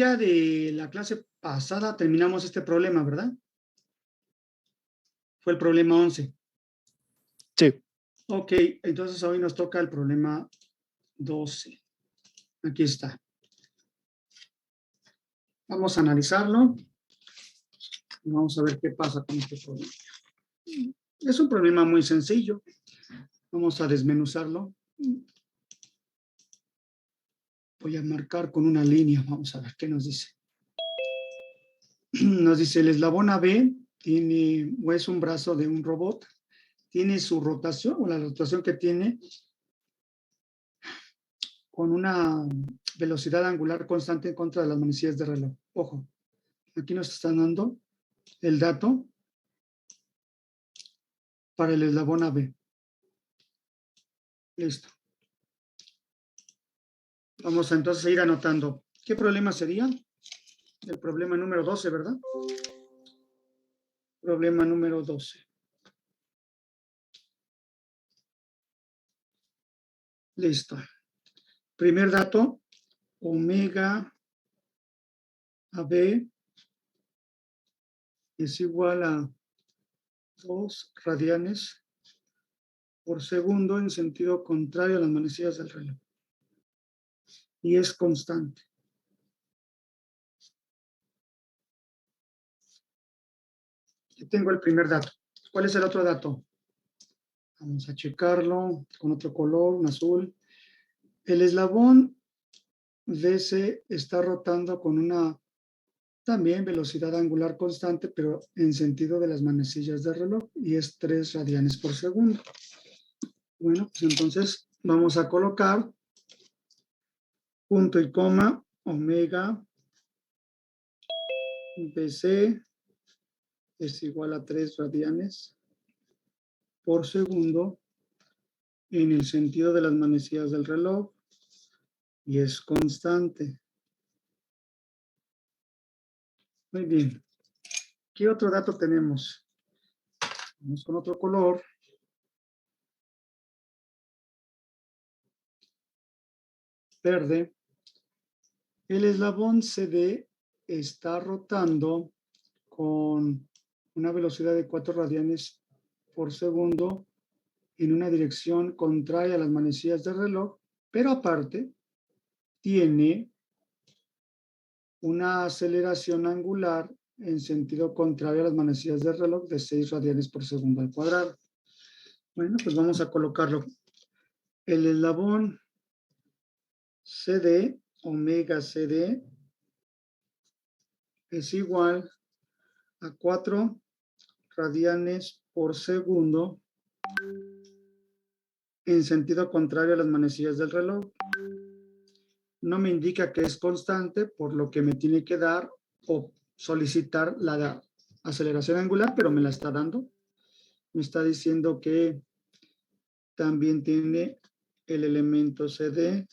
día de la clase pasada terminamos este problema, ¿verdad? Fue el problema 11. Sí. Ok, entonces hoy nos toca el problema 12. Aquí está. Vamos a analizarlo y vamos a ver qué pasa con este problema. Es un problema muy sencillo. Vamos a desmenuzarlo. Voy a marcar con una línea. Vamos a ver qué nos dice. Nos dice el eslabón AB tiene, o es un brazo de un robot, tiene su rotación, o la rotación que tiene, con una velocidad angular constante en contra de las manecillas de reloj. Ojo, aquí nos están dando el dato para el eslabón AB. Listo. Vamos a entonces a ir anotando. ¿Qué problema sería? El problema número 12, ¿verdad? Problema número 12. Listo. Primer dato, omega AB es igual a 2 radianes por segundo en sentido contrario a las manecillas del reloj. Y es constante. Aquí tengo el primer dato. ¿Cuál es el otro dato? Vamos a checarlo con otro color, un azul. El eslabón DC está rotando con una también velocidad angular constante, pero en sentido de las manecillas del reloj, y es 3 radianes por segundo. Bueno, pues entonces vamos a colocar punto y coma, omega BC es igual a 3 radianes por segundo en el sentido de las manecillas del reloj, y es constante. Muy bien. ¿Qué otro dato tenemos? Vamos con otro color. Verde. El eslabón CD está rotando con una velocidad de 4 radianes por segundo en una dirección contraria a las manecillas del reloj, pero aparte tiene una aceleración angular en sentido contrario a las manecillas del reloj de 6 radianes por segundo al cuadrado. Bueno, pues vamos a colocarlo. El eslabón CD, omega CD, es igual a 4 radianes por segundo en sentido contrario a las manecillas del reloj. No me indica que es constante, por lo que me tiene que dar o solicitar la aceleración angular, pero me la está dando. Me está diciendo que también tiene el elemento CD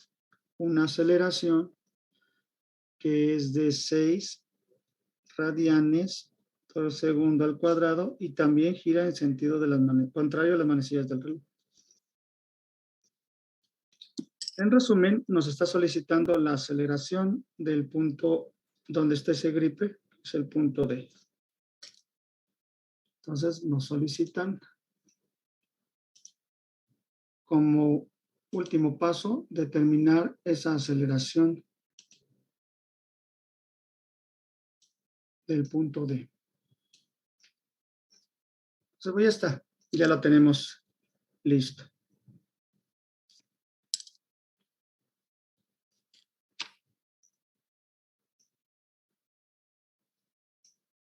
una aceleración que es de 6 radianes por segundo al cuadrado, y también gira en sentido de contrario a las manecillas del reloj. En resumen, nos está solicitando la aceleración del punto donde está ese gripe, es el punto D. Entonces nos solicitan como último paso determinar esa aceleración del punto D. Entonces, pues ya está, ya lo tenemos listo.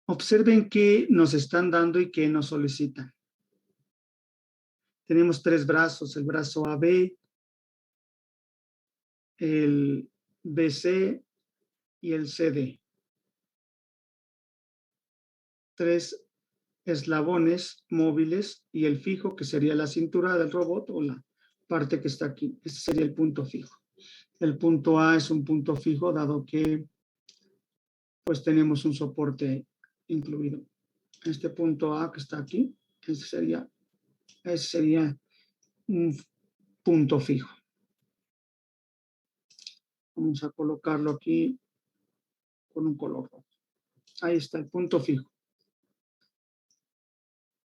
Observen qué nos están dando y qué nos solicitan. Tenemos 3 brazos, el brazo AB, el BC y el CD. 3 eslabones móviles y el fijo, que sería la cintura del robot o la parte que está aquí. Este sería el punto fijo. El punto A es un punto fijo, dado que pues tenemos un soporte incluido. Este punto A que está aquí, ese sería un punto fijo. Vamos a colocarlo aquí con un color rojo. Ahí está el punto fijo.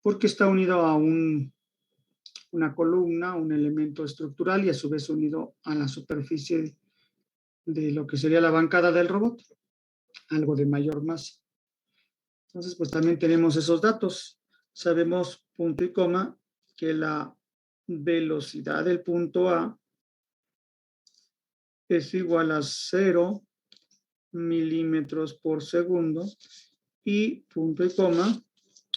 Porque está unido a una columna, un elemento estructural y a su vez unido a la superficie de lo que sería la bancada del robot, algo de mayor masa. Entonces, pues también tenemos esos datos. Sabemos, punto y coma, que la velocidad del punto A es igual a 0 milímetros por segundo y, punto y coma,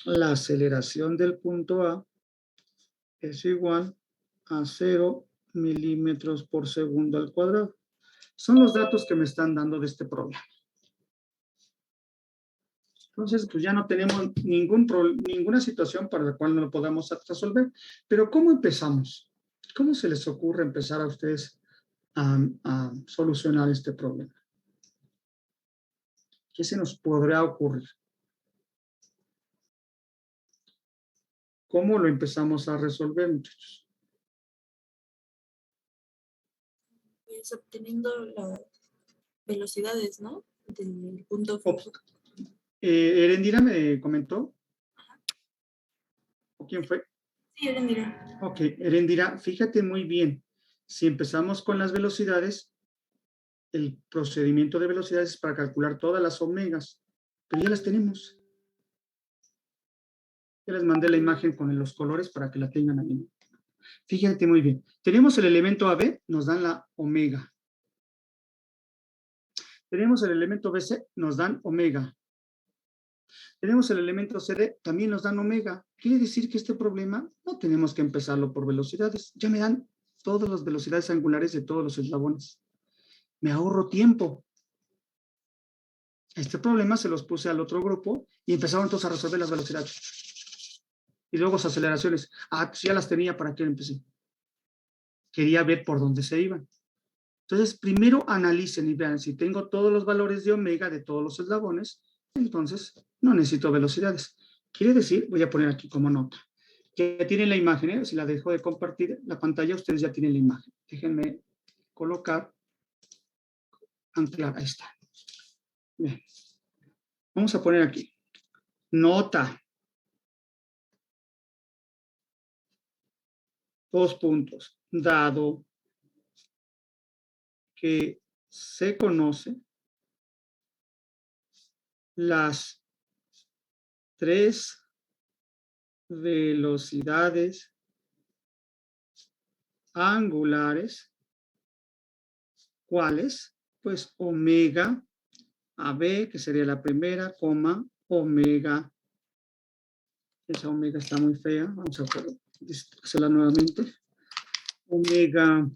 la aceleración del punto A es igual a 0 milímetros por segundo al cuadrado. Son los datos que me están dando de este problema. Entonces, pues ya no tenemos ninguna situación para la cual no lo podamos resolver. Pero ¿cómo empezamos? ¿Cómo se les ocurre empezar a ustedes a solucionar este problema? ¿Qué se nos podrá ocurrir? ¿Cómo lo empezamos a resolver, muchachos? Pues obteniendo las velocidades, ¿no? Del punto fijo. Erendira me comentó. ¿O quién fue? Sí, Erendira. Ok, Erendira, fíjate muy bien. Si empezamos con las velocidades, el procedimiento de velocidades es para calcular todas las omegas, pero ya las tenemos. Ya les mandé la imagen con los colores para que la tengan ahí. Fíjate muy bien. Tenemos el elemento AB, nos dan la omega. Tenemos el elemento BC, nos dan omega. Tenemos el elemento CD, también nos dan omega. Quiere decir que este problema no tenemos que empezarlo por velocidades. Ya me dan todas las velocidades angulares de todos los eslabones. Me ahorro tiempo. Este problema se los puse al otro grupo y empezaron entonces a resolver las velocidades. Y luego las aceleraciones. Pues ya las tenía, ¿para qué empecé? Quería ver por dónde se iban. Entonces, primero analicen y vean si tengo todos los valores de omega de todos los eslabones, entonces no necesito velocidades. Quiere decir, voy a poner aquí como nota, que tienen la imagen, ¿eh? Si la dejo de compartir la pantalla, ustedes ya tienen la imagen. Déjenme colocar, anclar, ahí está. Bien. Vamos a poner aquí, nota, 2 puntos, dado que se conoce las 3 velocidades angulares, ¿cuáles? Pues omega AB, que sería la primera, coma, omega. Esa omega está muy fea, vamos a hacerla nuevamente. Omega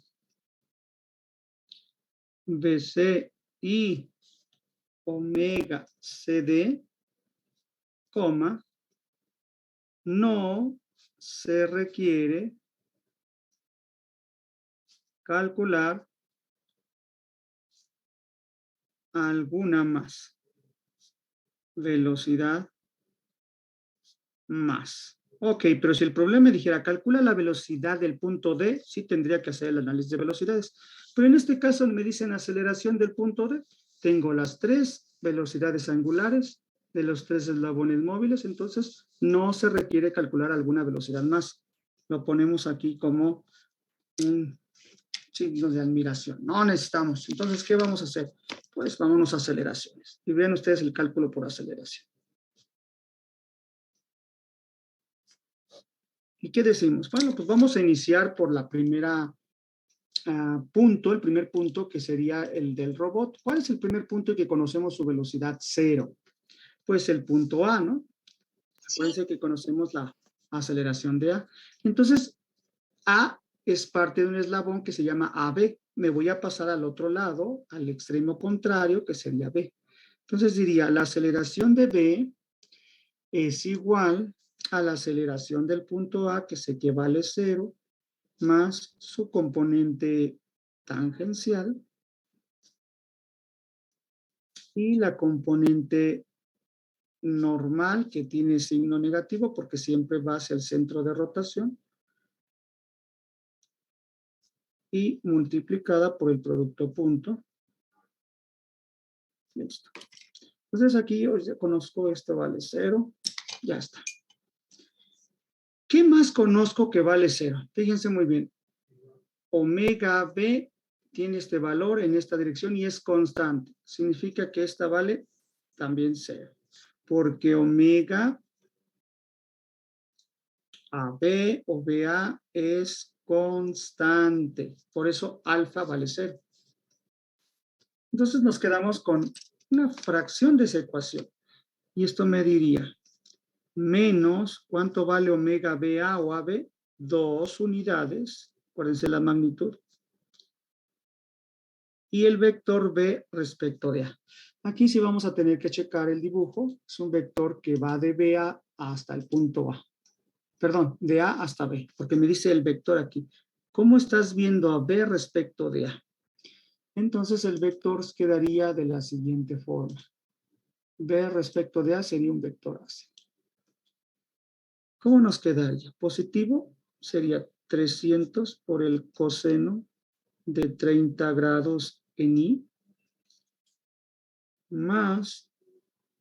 BC y omega CD, coma, no se requiere calcular alguna más velocidad más. Ok, pero si el problema me dijera calcula la velocidad del punto D, sí tendría que hacer el análisis de velocidades. Pero en este caso me dicen aceleración del punto D. Tengo las 3 velocidades angulares de los 3 eslabones móviles, entonces no se requiere calcular alguna velocidad más. Lo ponemos aquí como un signo de admiración. No necesitamos. Entonces, ¿qué vamos a hacer? Pues vámonos a aceleraciones. Y vean ustedes el cálculo por aceleración. ¿Y qué decimos? Bueno, pues vamos a iniciar por la primera punto, el primer punto que sería el del robot. ¿Cuál es el primer punto que conocemos su velocidad 0? Pues el punto A, ¿no? Acuérdense que conocemos la aceleración de A. Entonces, A es parte de un eslabón que se llama AB. Me voy a pasar al otro lado, al extremo contrario, que sería B. Entonces diría, la aceleración de B es igual a la aceleración del punto A, que se equivale a 0, más su componente tangencial y la componente normal, que tiene signo negativo porque siempre va hacia el centro de rotación, y multiplicada por el producto punto. Listo. Entonces aquí yo ya conozco esto vale 0. Ya está. ¿Qué más conozco que vale 0? Fíjense muy bien. Omega B tiene este valor en esta dirección y es constante. Significa que esta vale también 0. Porque omega AB o BA es constante. Por eso alfa vale 0. Entonces nos quedamos con una fracción de esa ecuación. Y esto me diría menos, ¿cuánto vale omega BA o AB? 2 unidades. Acuérdense la magnitud. Y el vector B respecto de A. Aquí sí vamos a tener que checar el dibujo. Es un vector que va de BA hasta el punto A. Perdón, de A hasta B, porque me dice el vector aquí. ¿Cómo estás viendo a B respecto de A? Entonces el vector quedaría de la siguiente forma. B respecto de A sería un vector así. ¿Cómo nos quedaría? Positivo sería 300 por el coseno de 30 grados en I, más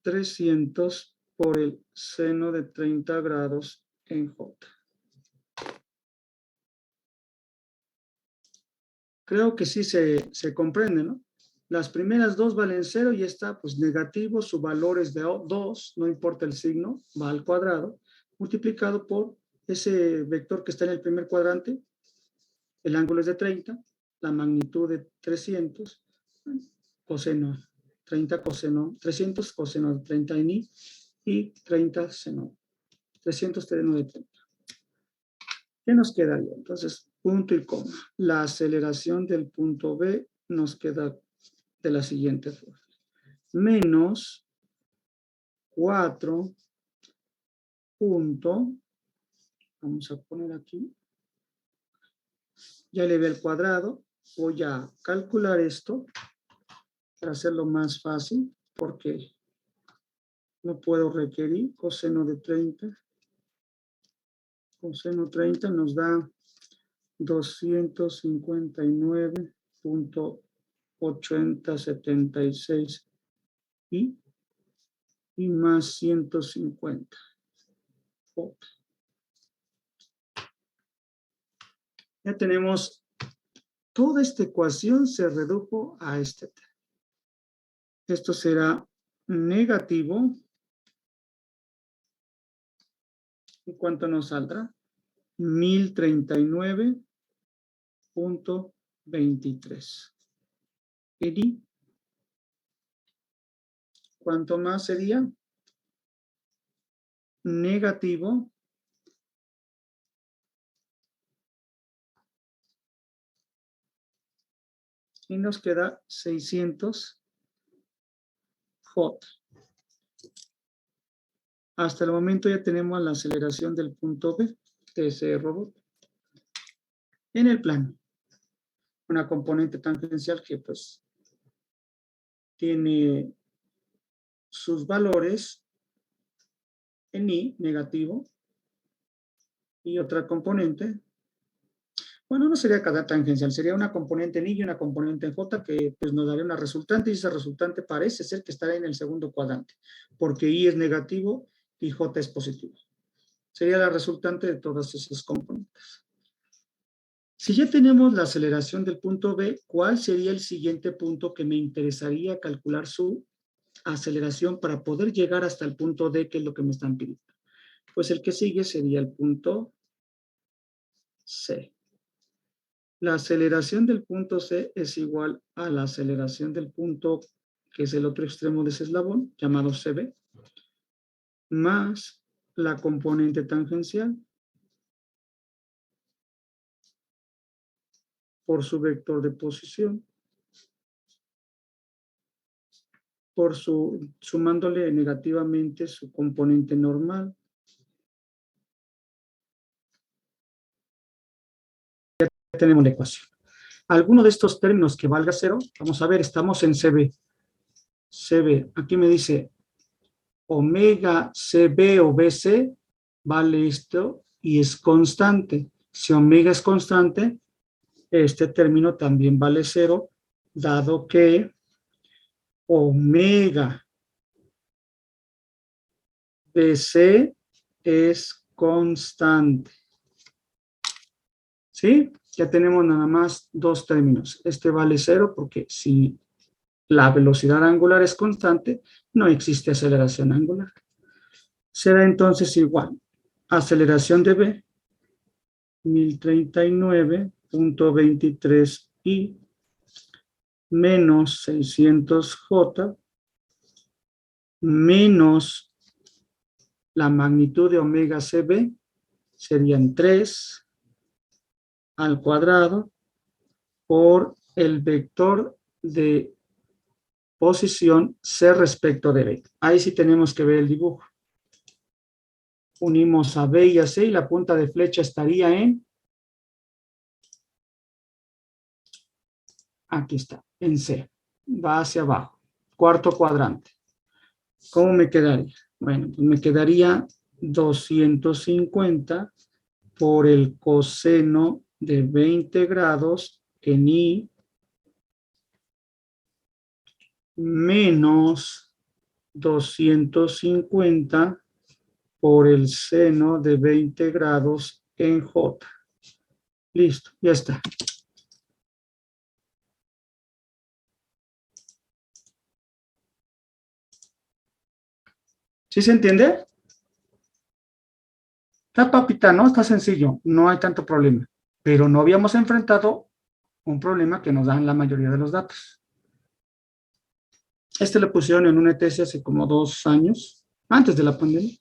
300 por el seno de 30 grados en J. Creo que sí se comprende, ¿no? Las primeras dos valen 0 y esta, pues negativo, su valor es de 2, no importa el signo, va al cuadrado, multiplicado por ese vector que está en el primer cuadrante, el ángulo es de 30, la magnitud de 300, coseno 30 coseno, 300 coseno de 30 en I y 30 seno, 300 tereno de 30. ¿Qué nos quedaría? Entonces, punto y coma. La aceleración del punto B nos queda de la siguiente forma. Menos 4 punto, vamos a poner aquí, ya elevé el cuadrado, voy a calcular esto para hacerlo más fácil, porque no puedo requerir coseno de 30. Coseno 30 nos da 259.8076 y más 150. Ya tenemos, toda esta ecuación se redujo a este tema. Esto será negativo. ¿Y cuánto nos saldrá? 1039.23. ¿Y cuánto más sería? Negativo. Y nos queda 600 J. Hasta el momento ya tenemos la aceleración del punto B de ese robot. En el plano, una componente tangencial que pues tiene sus valores en I, negativo, y otra componente, bueno, no sería cada tangencial, sería una componente en I y una componente en J que pues nos daría una resultante, y esa resultante parece ser que estará en el segundo cuadrante, porque I es negativo y J es positivo. Sería la resultante de todas esas componentes. Si ya tenemos la aceleración del punto B, ¿cuál sería el siguiente punto que me interesaría calcular su aceleración para poder llegar hasta el punto D, que es lo que me están pidiendo? Pues el que sigue sería el punto C. La aceleración del punto C es igual a la aceleración del punto, que es el otro extremo de ese eslabón, llamado CB, más la componente tangencial por su vector de posición, por sumándole negativamente su componente normal. Ya tenemos la ecuación. Alguno de estos términos que valga 0, vamos a ver, estamos en CB. CB, aquí me dice omega CB o BC, vale esto y es constante. Si omega es constante, este término también vale 0, dado que omega BC es constante. ¿Sí? Ya tenemos nada más dos términos. Este vale 0 porque si la velocidad angular es constante, no existe aceleración angular. Será entonces igual. Aceleración de B, 1039.23 I menos 600J menos la magnitud de omega CB serían 3 al cuadrado por el vector de posición C respecto de B. Ahí sí tenemos que ver el dibujo. Unimos a B y a C y la punta de flecha estaría en... Aquí está, en C. Va hacia abajo. Cuarto cuadrante. ¿Cómo me quedaría? Bueno, pues me quedaría 250 por el coseno de 20 grados en I menos 250 por el seno de 20 grados en J. Listo, ya está. ¿Sí se entiende? Está papita, ¿no? Está sencillo, no hay tanto problema. Pero no habíamos enfrentado un problema que nos dan la mayoría de los datos. Este lo pusieron en un ETS hace como 2 años, antes de la pandemia.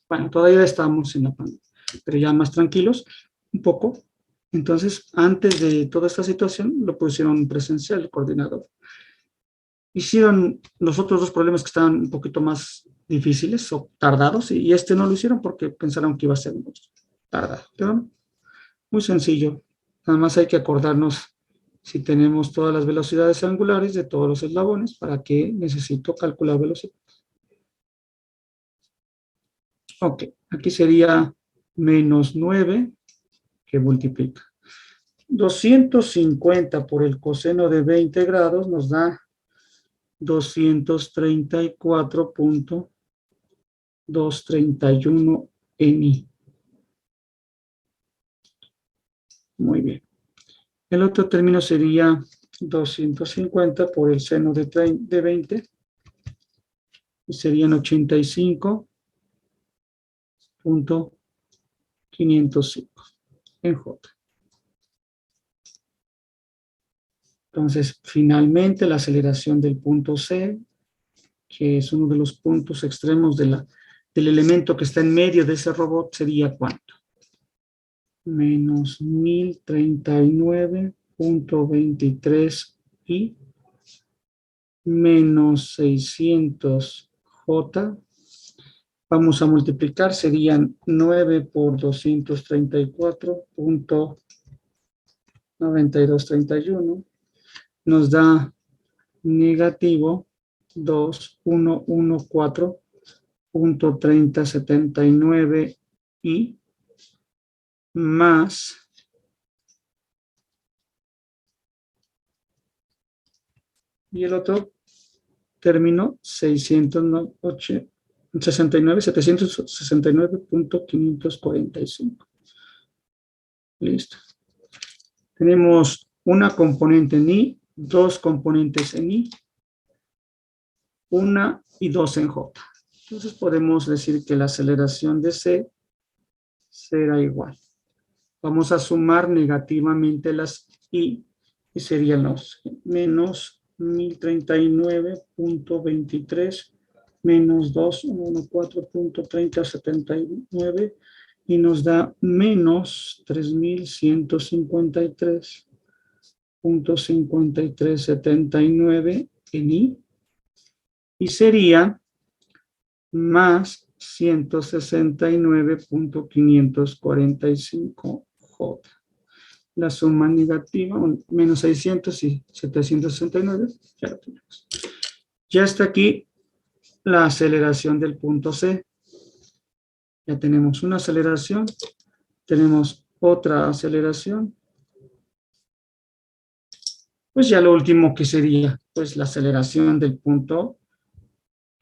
Bueno, todavía estamos en la pandemia, pero ya más tranquilos, un poco. Entonces, antes de toda esta situación, lo pusieron presencial, el coordinador. Hicieron los otros dos problemas que estaban un poquito más difíciles o tardados, y este no lo hicieron porque pensaron que iba a ser muy tardado. Pero no, muy sencillo. Nada más hay que acordarnos si tenemos todas las velocidades angulares de todos los eslabones, para qué necesito calcular velocidad. Ok, aquí sería menos 9 que multiplica. 250 por el coseno de 20 grados nos da 234.231 en I. Muy bien. El otro término sería 250 por el seno de 20 y serían 85.505 en J. Entonces, finalmente, la aceleración del punto C, que es uno de los puntos extremos del elemento que está en medio de ese robot, sería ¿cuánto? Menos 1039.23 I menos 600 J. Vamos a multiplicar, serían 9 por 234.9231. Nos da negativo 2114.3079 I más y el otro término 769.545. Listo. Tenemos una componente en I, dos componentes en I, una y dos en J. Entonces podemos decir que la aceleración de C será igual. Vamos a sumar negativamente las I y serían los menos 1039.23 menos 2114.3079 y nos da menos 3153.5379 en I y sería más 169.545 J. La suma negativa, menos 600 y 769, ya lo tenemos. Ya está aquí la aceleración del punto C. Ya tenemos una aceleración, tenemos otra aceleración. Pues ya lo último que sería, pues la aceleración del punto,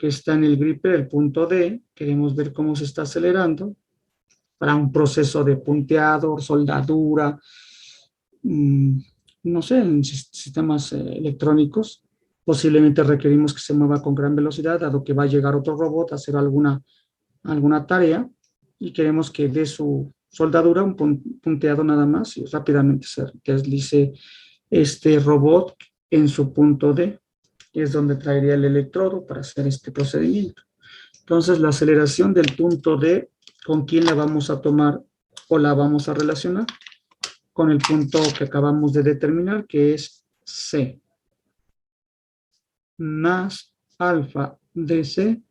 que está en el gripper, el punto D. Queremos ver cómo se está acelerando para un proceso de punteado, soldadura, no sé, en sistemas electrónicos. Posiblemente requerimos que se mueva con gran velocidad, dado que va a llegar otro robot a hacer alguna tarea y queremos que dé su soldadura, un punteado nada más, y rápidamente se deslice este robot en su punto D, que es donde traería el electrodo para hacer este procedimiento. Entonces, la aceleración del punto D, ¿con quién la vamos a tomar o la vamos a relacionar? Con el punto que acabamos de determinar, que es C, más alfa DC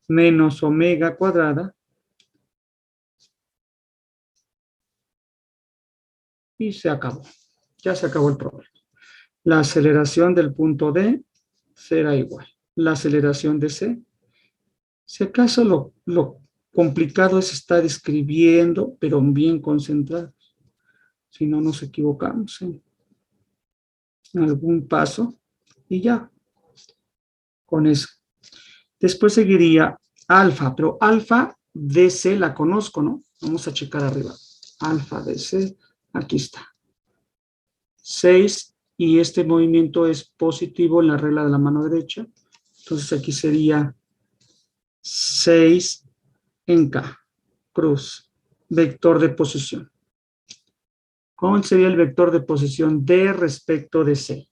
menos omega cuadrada y se acabó. Ya se acabó el problema. La aceleración del punto D será igual. La aceleración de C. Si acaso lo complicado es estar escribiendo, pero bien concentrado. Si no nos equivocamos en algún paso y ya. Con eso. Después seguiría alfa, pero alfa DC la conozco, ¿no? Vamos a checar arriba. Alfa DC, aquí está. 6, y este movimiento es positivo en la regla de la mano derecha. Entonces aquí sería 6 en K, cruz, vector de posición. ¿Cómo sería el vector de posición D respecto de C?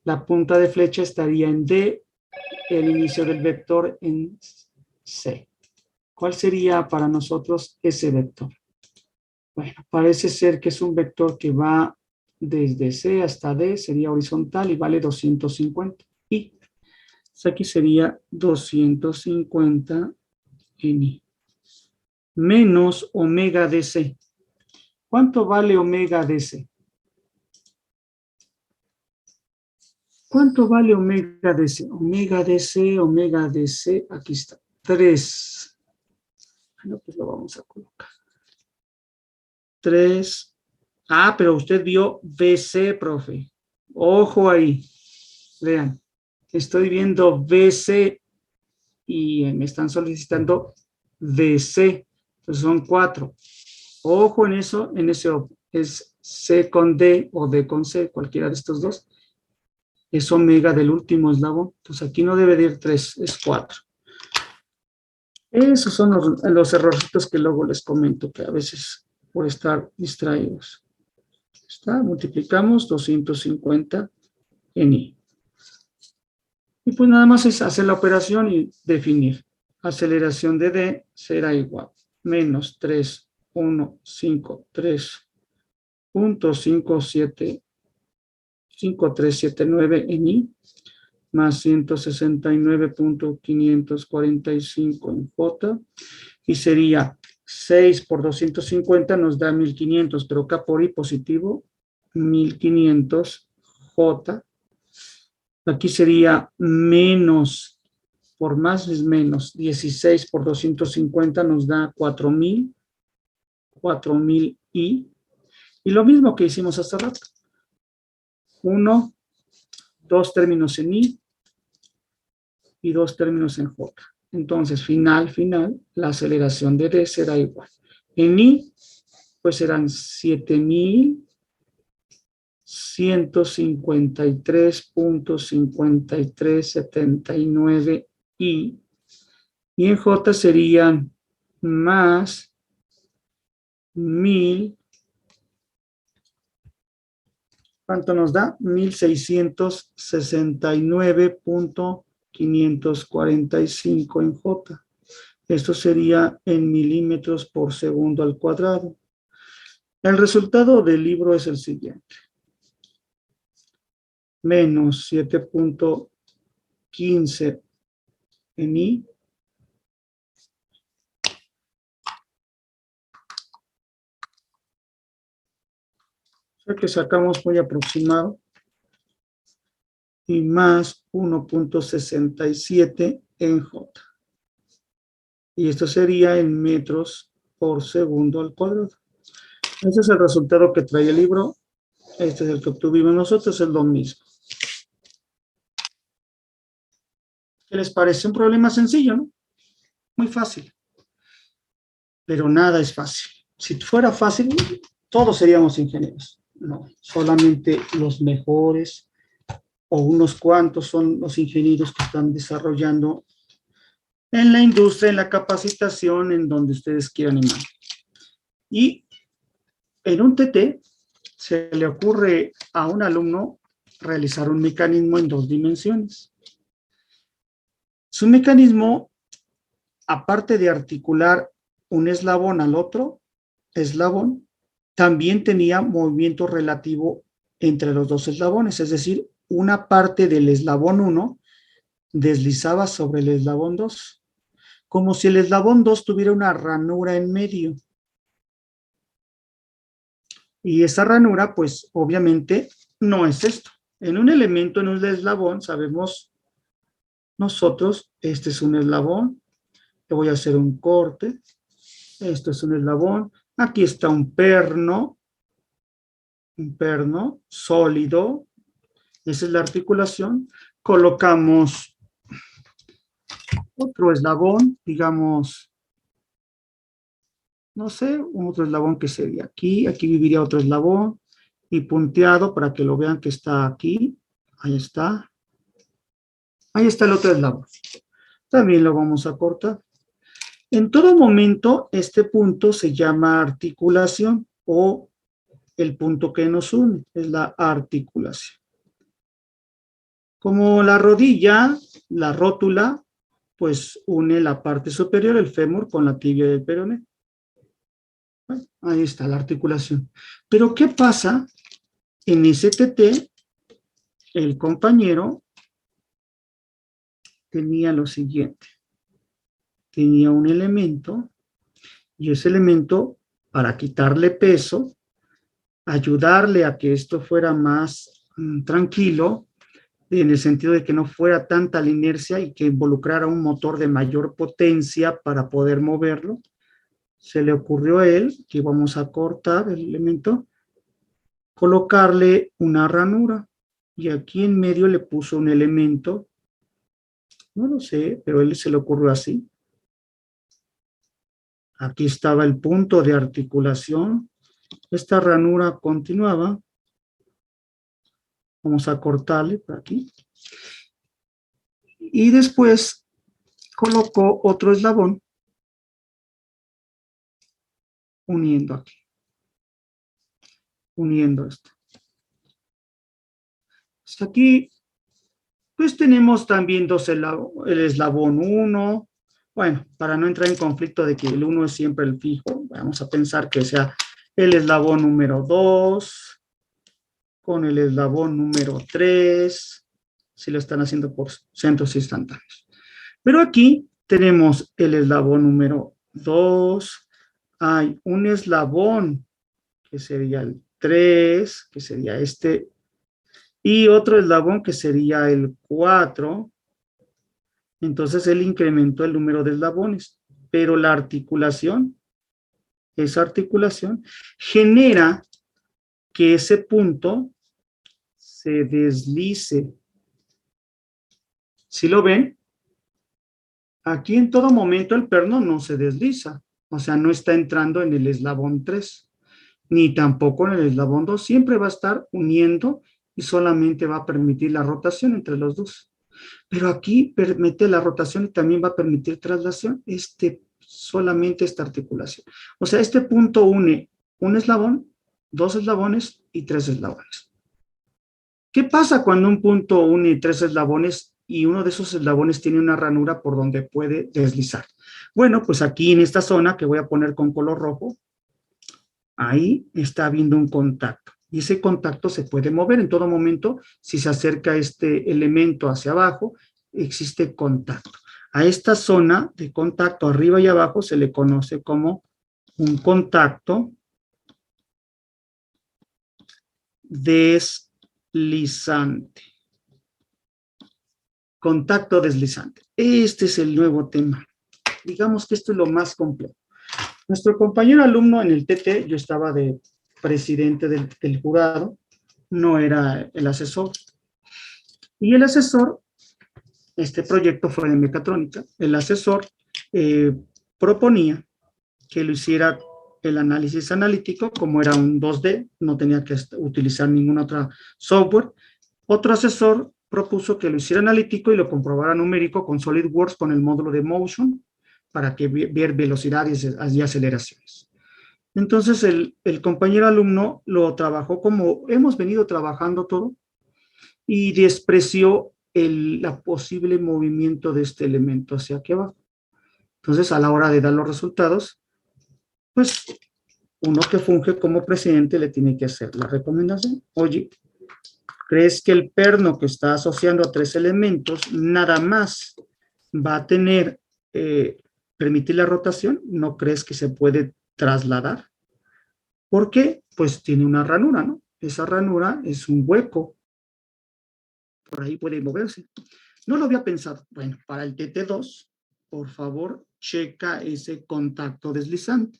La punta de flecha estaría en D, el inicio del vector en C. ¿Cuál sería para nosotros ese vector? Bueno, parece ser que es un vector que va desde C hasta D, sería horizontal y vale 250. Y aquí sería 250 en I. Menos omega DC. ¿Cuánto vale omega DC? ¿Cuánto vale omega DC? Omega DC, aquí está. 3. Bueno, pues lo vamos a colocar. 3. Ah, pero usted vio BC, profe. Ojo ahí. Vean. Estoy viendo BC y me están solicitando DC. Entonces son 4. Ojo en eso, es C con D o D con C, cualquiera de estos dos. Es omega del último eslabón. Entonces aquí no debe de ir 3, es 4. Esos son los errorcitos que luego les comento, que a veces por estar distraídos. Está, multiplicamos 250 en I. Y pues nada más es hacer la operación y definir. Aceleración de D será igual. Menos 3,153.5379 en I, más 169.545 en J, y sería 6 por 250 nos da 1500, pero K por I positivo, 1500 J. Aquí sería menos, por más es menos, 16 por 250 nos da 4000 I. Y lo mismo que hicimos hasta rato. 2 términos en I y 2 términos en J. Entonces, final, la aceleración de D será igual. En I, pues serán 7153.5379 I. Y en J serían más 1000. ¿Cuánto nos da? 1669.545 en J. Esto sería en milímetros por segundo al cuadrado. El resultado del libro es el siguiente. Menos 7.15 en I. O sea que sacamos muy aproximado. Y más 1.67 en J. Y esto sería en metros por segundo al cuadrado. Ese es el resultado que trae el libro. Este es el que obtuvimos nosotros, es lo mismo. ¿Qué les parece? Un problema sencillo, ¿no? Muy fácil. Pero nada es fácil. Si fuera fácil, todos seríamos ingenieros. No, solamente los mejores o unos cuantos son los ingenieros que están desarrollando en la industria, en la capacitación, en donde ustedes quieran y manden. Y en un TT se le ocurre a un alumno realizar un mecanismo en 2 dimensiones. Su mecanismo, aparte de articular un eslabón al otro eslabón, también tenía movimiento relativo entre los dos eslabones, es decir, una parte del eslabón 1 deslizaba sobre el eslabón 2, como si el eslabón 2 tuviera una ranura en medio. Y esa ranura, pues, obviamente, no es esto. En un elemento, en un eslabón, sabemos nosotros, este es un eslabón, le voy a hacer un corte, esto es un eslabón, aquí está un perno sólido, esa es la articulación, colocamos otro eslabón, digamos, no sé, otro eslabón que sería aquí, aquí viviría otro eslabón, y punteado para que lo vean que está aquí, ahí está el otro eslabón, también lo vamos a cortar. En todo momento, este punto se llama articulación o el punto que nos une, es la articulación. Como la rodilla, la rótula, pues une la parte superior, el fémur, con la tibia del peroné. Bueno, ahí está la articulación. Pero ¿qué pasa? En STT, el compañero tenía lo siguiente. Tenía un elemento, y ese elemento, para quitarle peso, ayudarle a que esto fuera más tranquilo, en el sentido de que no fuera tanta la inercia y que involucrara un motor de mayor potencia para poder moverlo, se le ocurrió a él que íbamos a cortar el elemento, colocarle una ranura, y aquí en medio le puso un elemento, no lo sé, pero a él se le ocurrió así. Aquí estaba el punto de articulación, esta ranura continuaba, vamos a cortarle por aquí, y después colocó otro eslabón uniendo aquí, uniendo esto. Hasta aquí, pues tenemos también el eslabón 1. Bueno, para no entrar en conflicto de que el 1 es siempre el fijo, vamos a pensar que sea el eslabón número 2 con el eslabón número 3, si lo están haciendo por centros instantáneos. Pero aquí tenemos el eslabón número 2, hay un eslabón que sería el 3, que sería este, y otro eslabón que sería el 4. Entonces él incrementó el número de eslabones, pero la articulación, esa articulación genera que ese punto se deslice. ¿Sí lo ven? Aquí en todo momento el perno no se desliza, o sea, no está entrando en el eslabón 3, ni tampoco en el eslabón 2, siempre va a estar uniendo y solamente va a permitir la rotación entre los dos. Pero aquí permite la rotación y también va a permitir traslación, solamente esta articulación. O sea, este punto une un eslabón, 2 eslabones y 3 eslabones. ¿Qué pasa cuando un punto une 3 eslabones y uno de esos eslabones tiene una ranura por donde puede deslizar? Bueno, pues aquí en esta zona que voy a poner con color rojo, ahí está habiendo un contacto. Y ese contacto se puede mover en todo momento. Si se acerca este elemento hacia abajo, existe contacto. A esta zona de contacto arriba y abajo se le conoce como un contacto deslizante. Contacto deslizante. Este es el nuevo tema. Digamos que esto es lo más complejo. Nuestro compañero alumno en el TT, yo estaba de presidente del jurado, no era el asesor. Y el asesor, este proyecto fue de mecatrónica, el asesor proponía que lo hiciera el análisis analítico, como era un 2D, no tenía que utilizar ningún otro software. Otro asesor propuso que lo hiciera analítico y lo comprobara numérico con SolidWorks con el módulo de Motion para que ver velocidades y aceleraciones. Entonces el compañero alumno lo trabajó como hemos venido trabajando todo y despreció la posible movimiento de este elemento hacia aquí abajo. Entonces a la hora de dar los resultados, pues uno que funge como presidente le tiene que hacer la recomendación. Oye, ¿crees que el perno que está asociando a 3 elementos nada más va a tener, permitir la rotación? ¿No crees que se puede trasladar? ¿Por qué? Pues tiene una ranura, ¿no? Esa ranura es un hueco. Por ahí puede moverse. No lo había pensado. Bueno, para el TT2, por favor, checa ese contacto deslizante.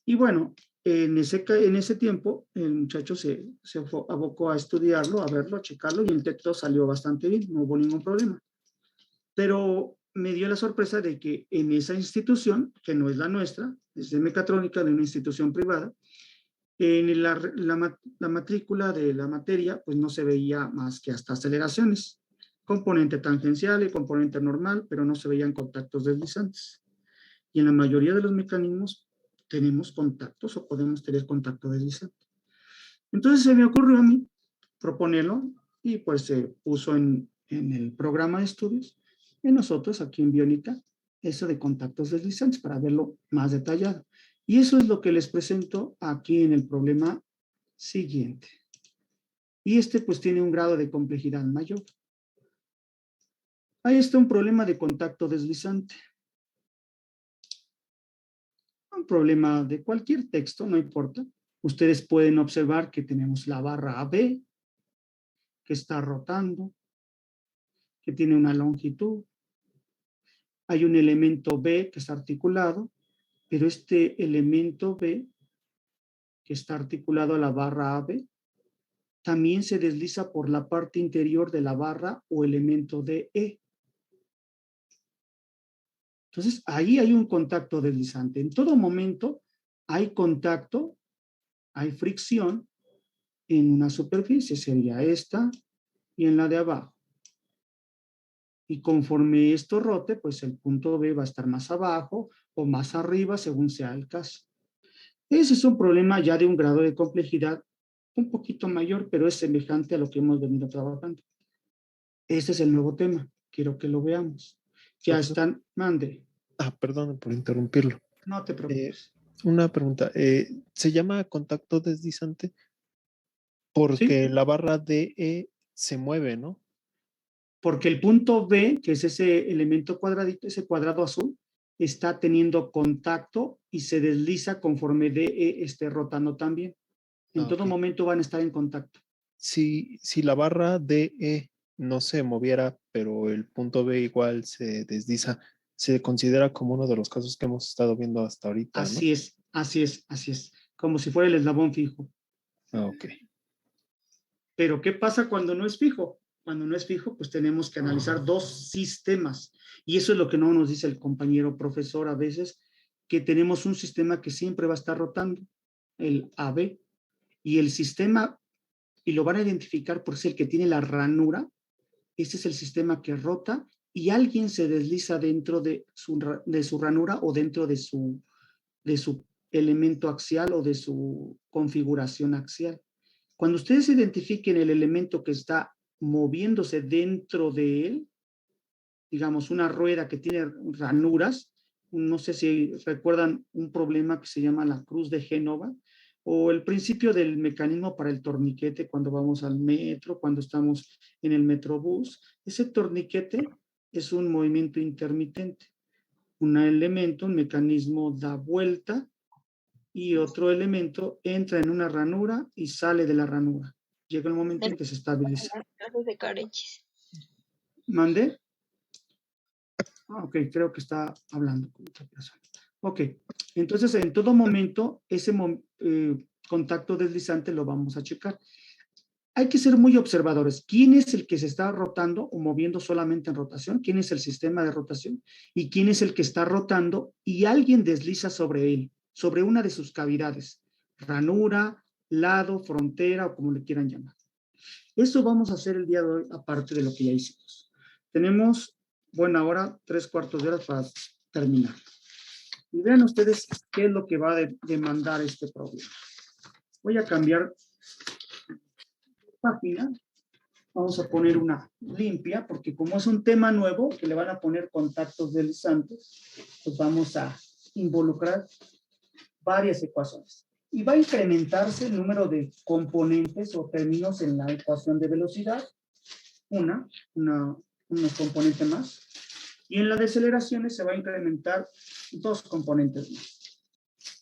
Y bueno, en ese tiempo, el muchacho se abocó a estudiarlo, a verlo, a checarlo, y el texto salió bastante bien, no hubo ningún problema. Pero me dio la sorpresa de que en esa institución, que no es la nuestra, es de mecatrónica, de una institución privada, en la matrícula de la materia, pues no se veía más que hasta aceleraciones, componente tangencial y componente normal, pero no se veían contactos deslizantes. Y en la mayoría de los mecanismos tenemos contactos o podemos tener contacto deslizante. Entonces se me ocurrió a mí proponerlo y pues se puso en el programa de estudios y nosotros aquí en Biónica eso de contactos deslizantes para verlo más detallado. Y eso es lo que les presento aquí en el problema siguiente. Y este pues tiene un grado de complejidad mayor. Ahí está un problema de contacto deslizante. Un problema de cualquier texto, no importa. Ustedes pueden observar que tenemos la barra AB, que está rotando, que tiene una longitud. Hay un elemento B que está articulado, pero este elemento B, que está articulado a la barra AB, también se desliza por la parte interior de la barra o elemento DE. Entonces, ahí hay un contacto deslizante. En todo momento hay contacto, hay fricción en una superficie, sería esta y en la de abajo. Y conforme esto rote, pues el punto B va a estar más abajo o más arriba, según sea el caso. Ese es un problema ya de un grado de complejidad un poquito mayor, pero es semejante a lo que hemos venido trabajando. Ese es el nuevo tema. Quiero que lo veamos. Ya Profesor. están, mande. Perdón por interrumpirlo. No te preocupes. Una pregunta. ¿Se llama contacto deslizante? Porque ¿Sí? la barra DE se mueve, ¿no? Porque el punto B, que es ese elemento cuadradito, ese cuadrado azul, está teniendo contacto y se desliza conforme DE esté rotando también. En todo Ok. momento van a estar en contacto. Si la barra DE no se moviera, pero el punto B igual se desliza, se considera como uno de los casos que hemos estado viendo hasta ahorita, ¿no? Así es, así es, así es. Como si fuera el eslabón fijo. Ok. Pero ¿qué pasa cuando no es fijo? Cuando no es fijo, pues tenemos que analizar dos sistemas. Y eso es lo que no nos dice el compañero profesor a veces, que tenemos un sistema que siempre va a estar rotando, el AB, y el sistema, y lo van a identificar por ser el que tiene la ranura, este es el sistema que rota y alguien se desliza dentro de su ranura o dentro de su elemento axial o de su configuración axial. Cuando ustedes identifiquen el elemento que está moviéndose dentro de él, digamos una rueda que tiene ranuras, no sé si recuerdan un problema que se llama la cruz de Génova, o el principio del mecanismo para el torniquete cuando vamos al metro, cuando estamos en el metrobús. Ese torniquete es un movimiento intermitente. Un elemento, un mecanismo da vuelta y otro elemento entra en una ranura y sale de la ranura. Llega el momento en que se estabiliza. Clases de Carechis. ¿Mande? Ok, creo que está hablando con otra persona. Ok, entonces en todo momento ese contacto deslizante lo vamos a checar. hay que ser muy observadores. ¿Quién es el que se está rotando o moviendo solamente en rotación? ¿Quién es el sistema de rotación? ¿Y quién es el que está rotando y alguien desliza sobre él, sobre una de sus cavidades? Ranura, lado, frontera o como le quieran llamar. Eso vamos a hacer el día de hoy, aparte de lo que ya hicimos. Tenemos buena hora, 3/4 de hora para terminar. Y vean ustedes qué es lo que va a demandar este problema. Voy a cambiar página. Vamos a poner una limpia, porque como es un tema nuevo, que le van a poner contactos deslizantes, pues vamos a involucrar varias ecuaciones. Y va a incrementarse el número de componentes o términos en la ecuación de velocidad. Unos componentes más. Y en la de aceleraciones se va a incrementar 2 componentes más.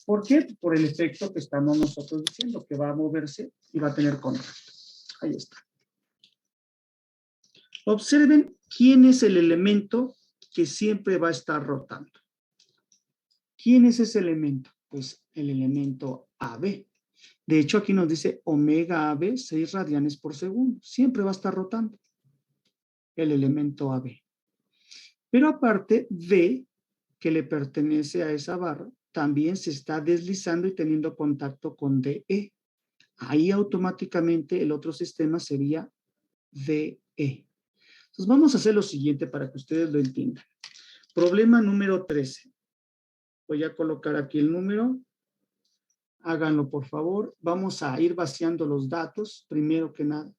¿Por qué? Por el efecto que estamos nosotros diciendo, que va a moverse y va a tener contacto. Ahí está. Observen quién es el elemento que siempre va a estar rotando. ¿Quién es ese elemento? Pues el elemento AB. De hecho, aquí nos dice omega AB, 6 radianes por segundo. Siempre va a estar rotando el elemento AB. Pero aparte, B, que le pertenece a esa barra, también se está deslizando y teniendo contacto con DE. Ahí automáticamente el otro sistema sería DE. Entonces vamos a hacer lo siguiente para que ustedes lo entiendan. Problema número 13. Voy a colocar aquí el número. Háganlo, por favor. Vamos a ir vaciando los datos, primero que nada.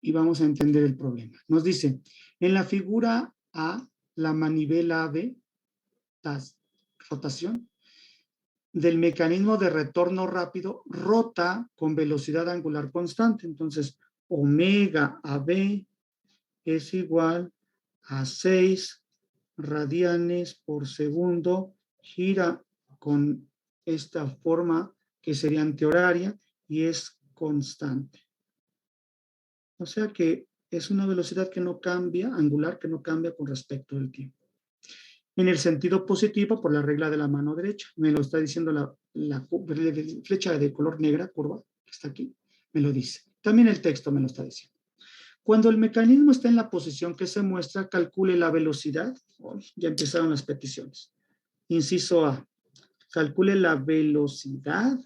Y vamos a entender el problema. Nos dice, en la figura A, la manivela AB, rotación, del mecanismo de retorno rápido, rota con velocidad angular constante. Entonces, omega AB es igual a 6 radianes por segundo, gira con esta forma que sería antihoraria y es constante. O sea que es una velocidad que no cambia, angular que no cambia con respecto al tiempo. En el sentido positivo, por la regla de la mano derecha, me lo está diciendo la flecha de color negra, curva, que está aquí, me lo dice. También el texto me lo está diciendo. Cuando el mecanismo está en la posición que se muestra, calcule la velocidad. Oh, ya empezaron las peticiones. Inciso A, calcule la velocidad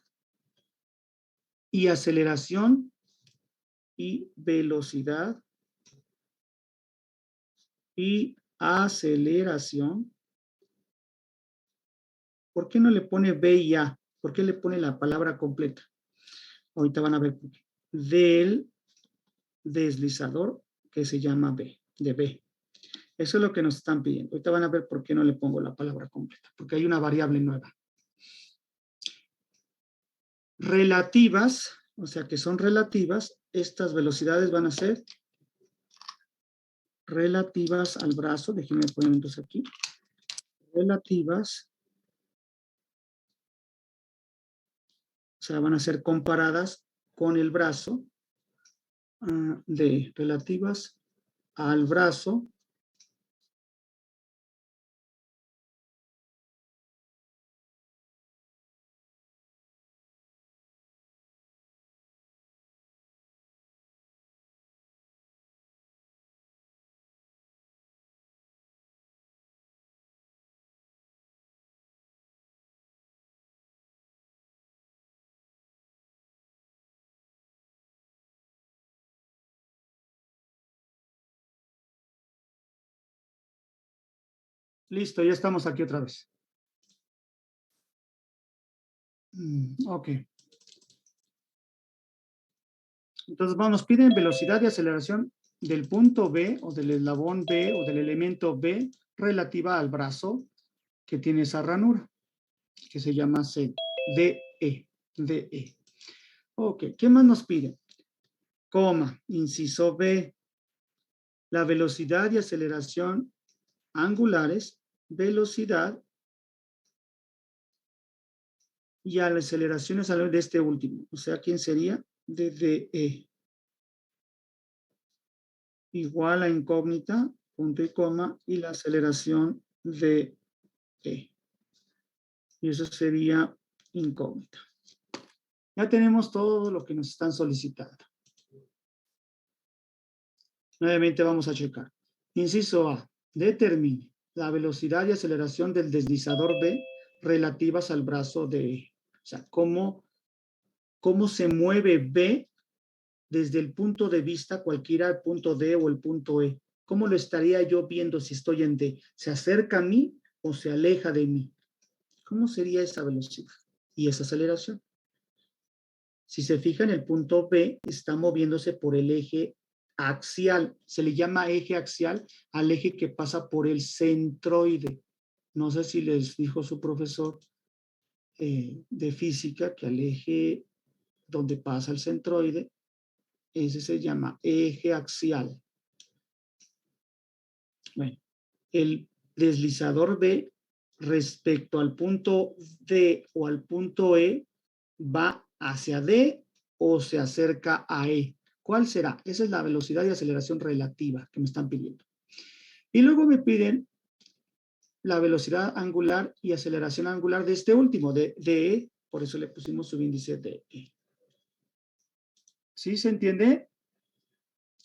y aceleración y velocidad y aceleración. ¿Por qué no le pone B y A? ¿Por qué le pone la palabra completa? Ahorita van a ver por qué. Del deslizador que se llama B, de B. Eso es lo que nos están pidiendo. Ahorita van a ver por qué no le pongo la palabra completa, porque hay una variable nueva. Relativas, o sea que son relativas, estas velocidades van a ser relativas al brazo. Déjenme poner entonces aquí. Relativas, o sea, van a ser comparadas con el brazo de relativas al brazo Listo, ya estamos aquí otra vez. Ok. Entonces, nos piden velocidad y aceleración del punto B o del eslabón B o del elemento B relativa al brazo que tiene esa ranura, que se llama C, DE, DE. Ok, ¿qué más nos piden? Coma, inciso B, la velocidad y aceleración angulares, velocidad y a las aceleraciones de este último. O sea, ¿quién sería? De DE. Igual a incógnita, punto y coma, y la aceleración de E. Y eso sería incógnita. Ya tenemos todo lo que nos están solicitando. Nuevamente vamos a checar. Inciso A. Determine la velocidad y aceleración del deslizador B relativas al brazo de E. O sea, cómo se mueve B desde el punto de vista cualquiera, el punto D o el punto E. ¿Cómo lo estaría yo viendo si estoy en D? ¿Se acerca a mí o se aleja de mí? ¿Cómo sería esa velocidad y esa aceleración? Si se fijan, el punto B está moviéndose por el eje axial. Se le llama eje axial al eje que pasa por el centroide. No sé si les dijo su profesor de física que al eje donde pasa el centroide, ese se llama eje axial. Bueno, el deslizador B respecto al punto D o al punto E va hacia D o se acerca a E. ¿Cuál será? Esa es la velocidad y aceleración relativa que me están pidiendo. Y luego me piden la velocidad angular y aceleración angular de este último, de E, por eso le pusimos subíndice de E. ¿Sí se entiende,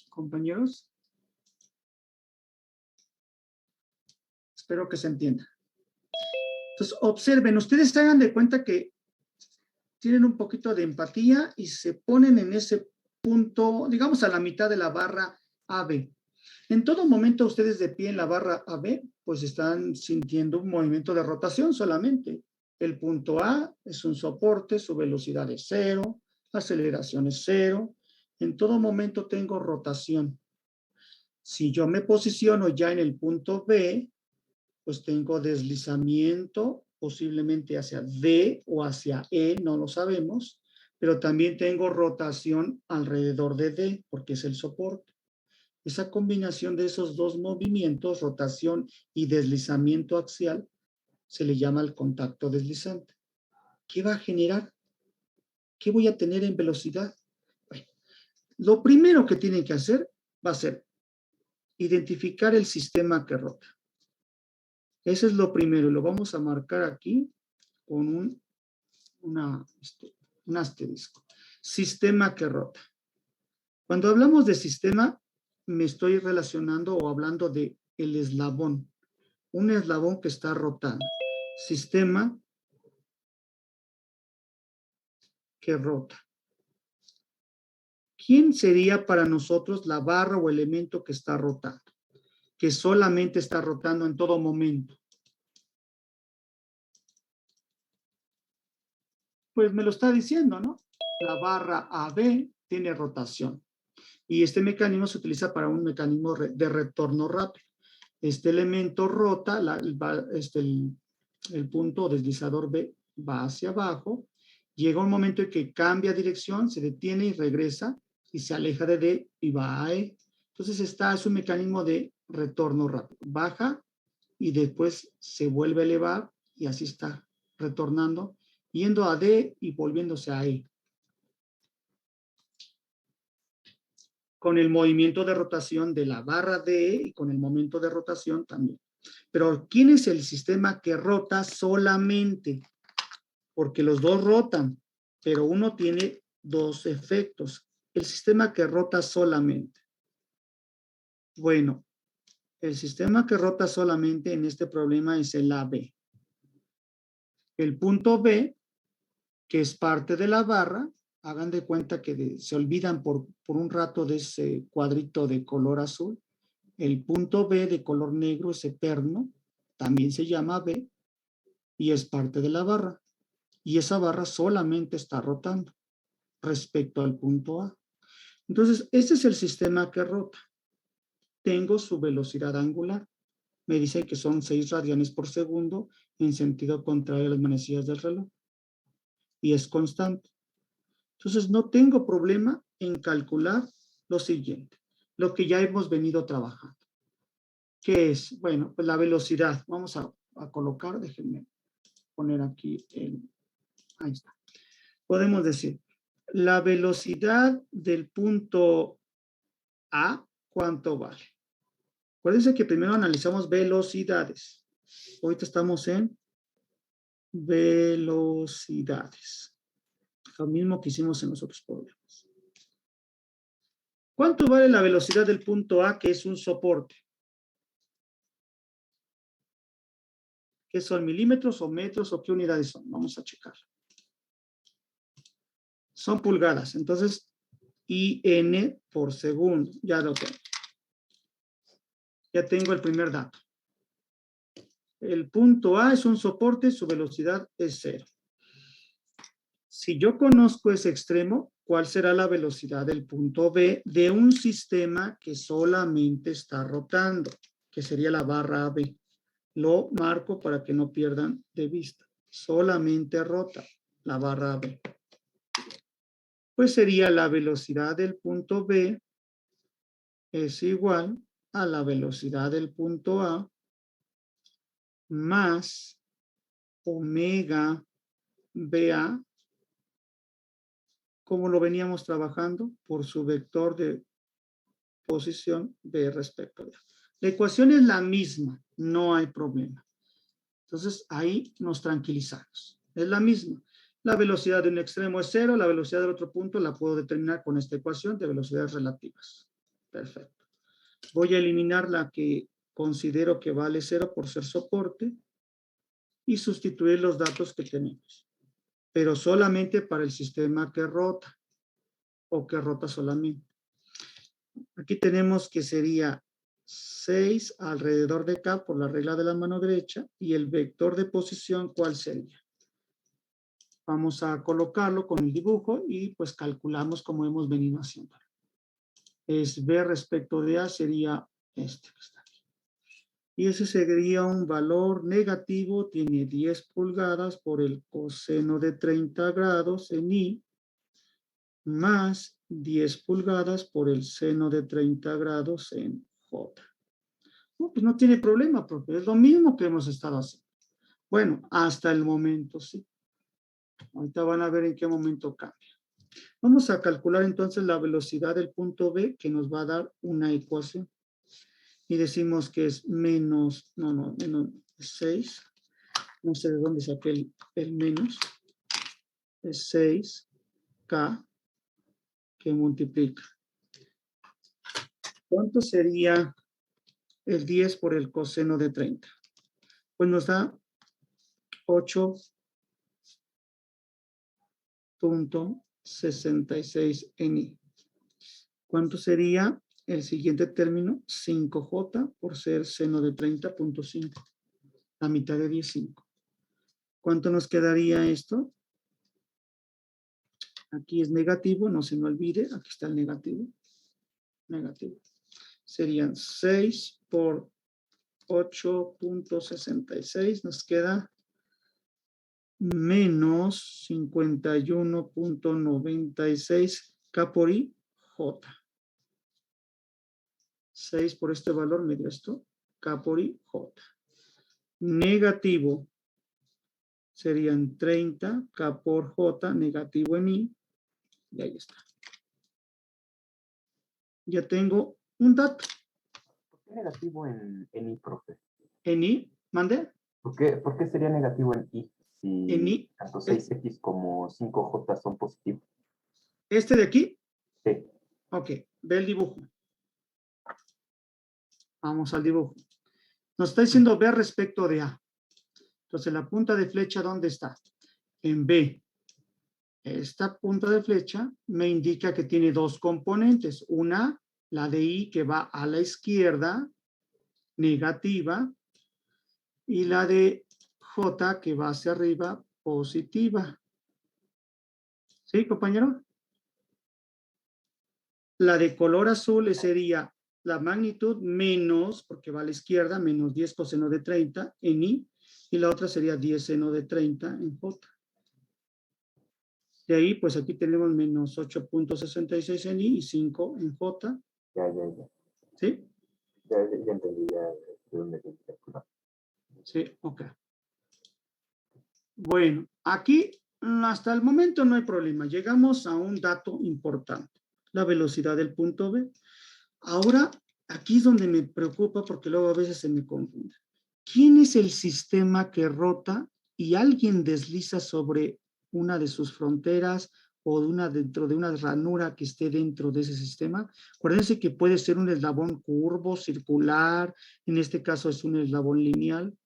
compañeros? Espero que se entienda. Entonces, observen, ustedes se hagan de cuenta que tienen un poquito de empatía y se ponen en ese punto, digamos a la mitad de la barra AB. En todo momento ustedes de pie en la barra AB, pues están sintiendo un movimiento de rotación solamente. El punto A es un soporte, su velocidad es 0, la aceleración es 0. En todo momento tengo rotación. Si yo me posiciono ya en el punto B, pues tengo deslizamiento posiblemente hacia D o hacia E, no lo sabemos, pero también tengo rotación alrededor de D, porque es el soporte. Esa combinación de esos dos movimientos, rotación y deslizamiento axial, se le llama el contacto deslizante. ¿Qué va a generar? ¿Qué voy a tener en velocidad? Bueno, lo primero que tienen que hacer va a ser identificar el sistema que rota. Eso es lo primero, lo vamos a marcar aquí con un asterisco. Sistema que rota. Cuando hablamos de sistema, me estoy relacionando o hablando de el eslabón. Un eslabón que está rotando. Sistema que rota. ¿Quién sería para nosotros la barra o elemento que está rotando? Que solamente está rotando en todo momento. Pues me lo está diciendo, ¿no? La barra AB tiene rotación. Y este mecanismo se utiliza para un mecanismo de retorno rápido. Este elemento rota, el punto deslizador B va hacia abajo, llega un momento en que cambia dirección, se detiene y regresa, y se aleja de D y va a E. Entonces es un mecanismo de retorno rápido. Baja y después se vuelve a elevar y así está retornando, yendo a D y volviéndose a E. Con el movimiento de rotación de la barra D y con el momento de rotación también. Pero ¿quién es el sistema que rota solamente? Porque los dos rotan, pero uno tiene dos efectos. El sistema que rota solamente. Bueno, el sistema que rota solamente en este problema es el AB. El punto B, que es parte de la barra, hagan de cuenta que se olvidan por un rato de ese cuadrito de color azul. El punto B de color negro, ese perno, también se llama B y es parte de la barra. Y esa barra solamente está rotando respecto al punto A. Entonces, este es el sistema que rota. Tengo su velocidad angular. Me dice que son 6 radianes por segundo en sentido contrario a las manecillas del reloj. Y es constante. Entonces, no tengo problema en calcular lo siguiente, lo que ya hemos venido trabajando. ¿Qué es? Bueno, pues la velocidad. Vamos a colocar, déjenme poner aquí ahí está. Podemos decir, la velocidad del punto A, ¿cuánto vale? Acuérdense que primero analizamos velocidades. Ahorita estamos en velocidades. Lo mismo que hicimos en los otros problemas. ¿Cuánto vale la velocidad del punto A, que es un soporte? ¿Qué son, milímetros o metros o qué unidades son? Vamos a checar. Son pulgadas. Entonces, IN por segundo. Ya lo tengo. Ya tengo el primer dato. El punto A es un soporte, su velocidad es 0. Si yo conozco ese extremo, ¿cuál será la velocidad del punto B de un sistema que solamente está rotando? Que sería la barra AB. Lo marco para que no pierdan de vista. Solamente rota la barra AB. Pues sería la velocidad del punto B es igual a la velocidad del punto A más omega BA, como lo veníamos trabajando, por su vector de posición B respecto de A. La ecuación es la misma, no hay problema. Entonces, ahí nos tranquilizamos. Es la misma. La velocidad de un extremo es 0, la velocidad del otro punto la puedo determinar con esta ecuación de velocidades relativas. Perfecto. Voy a eliminar la que considero que vale 0 por ser soporte y sustituir los datos que tenemos, pero solamente para el sistema que rota o que rota solamente. Aquí tenemos que sería 6 alrededor de K por la regla de la mano derecha y el vector de posición, ¿cuál sería? Vamos a colocarlo con el dibujo y pues calculamos como hemos venido haciendo. Es B respecto de A sería este que está aquí. Y ese sería un valor negativo, tiene 10 pulgadas por el coseno de 30 grados en I, más 10 pulgadas por el seno de 30 grados en J. No, pues no tiene problema, porque es lo mismo que hemos estado haciendo. Bueno, hasta el momento sí. Ahorita van a ver en qué momento cambia. Vamos a calcular entonces la velocidad del punto B, que nos va a dar una ecuación. Y decimos que es menos 6. No sé de dónde saqué el menos. Es 6K que multiplica. ¿Cuánto sería el 10 por el coseno de 30? Pues nos da 8.66 en I. ¿Cuánto sería el siguiente término? 5J por ser seno de 30.5. La mitad de 10,5. ¿Cuánto nos quedaría esto? Aquí es negativo, no se me olvide. Aquí está el negativo. Negativo. Serían 6 por 8.66. Nos queda menos 51.96 K por I, J. 6 por este valor me dio esto. K por I, J. Negativo serían 30 K por J, negativo en I. Y ahí está. Ya tengo un dato. ¿Por qué negativo en I, profe? ¿En I? ¿Mande? ¿Por qué sería negativo en I? Si En I. tanto 6X como 5J son positivos. ¿Este de aquí? Sí. Ok, ve el dibujo. Vamos al dibujo. Nos está diciendo B respecto de A. Entonces, la punta de flecha, ¿dónde está? En B. Esta punta de flecha me indica que tiene dos componentes. Una, la de I, que va a la izquierda, negativa, y la de J, que va hacia arriba, positiva. ¿Sí, compañero? La de color azul sería la magnitud menos, porque va a la izquierda, menos 10 coseno de 30 en I, y la otra sería 10 seno de 30 en J. De ahí, pues aquí tenemos menos 8.66 en I y 5 en J. Ya. ¿Sí? Ya entendí ya de dónde viene el calcular. Sí, ok. Bueno, aquí hasta el momento no hay problema. Llegamos a un dato importante, la velocidad del punto B. Ahora, aquí es donde me preocupa porque luego a veces se me confunde. ¿Quién es el sistema que rota y alguien desliza sobre una de sus fronteras o dentro de una ranura que esté dentro de ese sistema. Acuérdense que puede ser un eslabón curvo, circular, en este caso es un eslabón lineal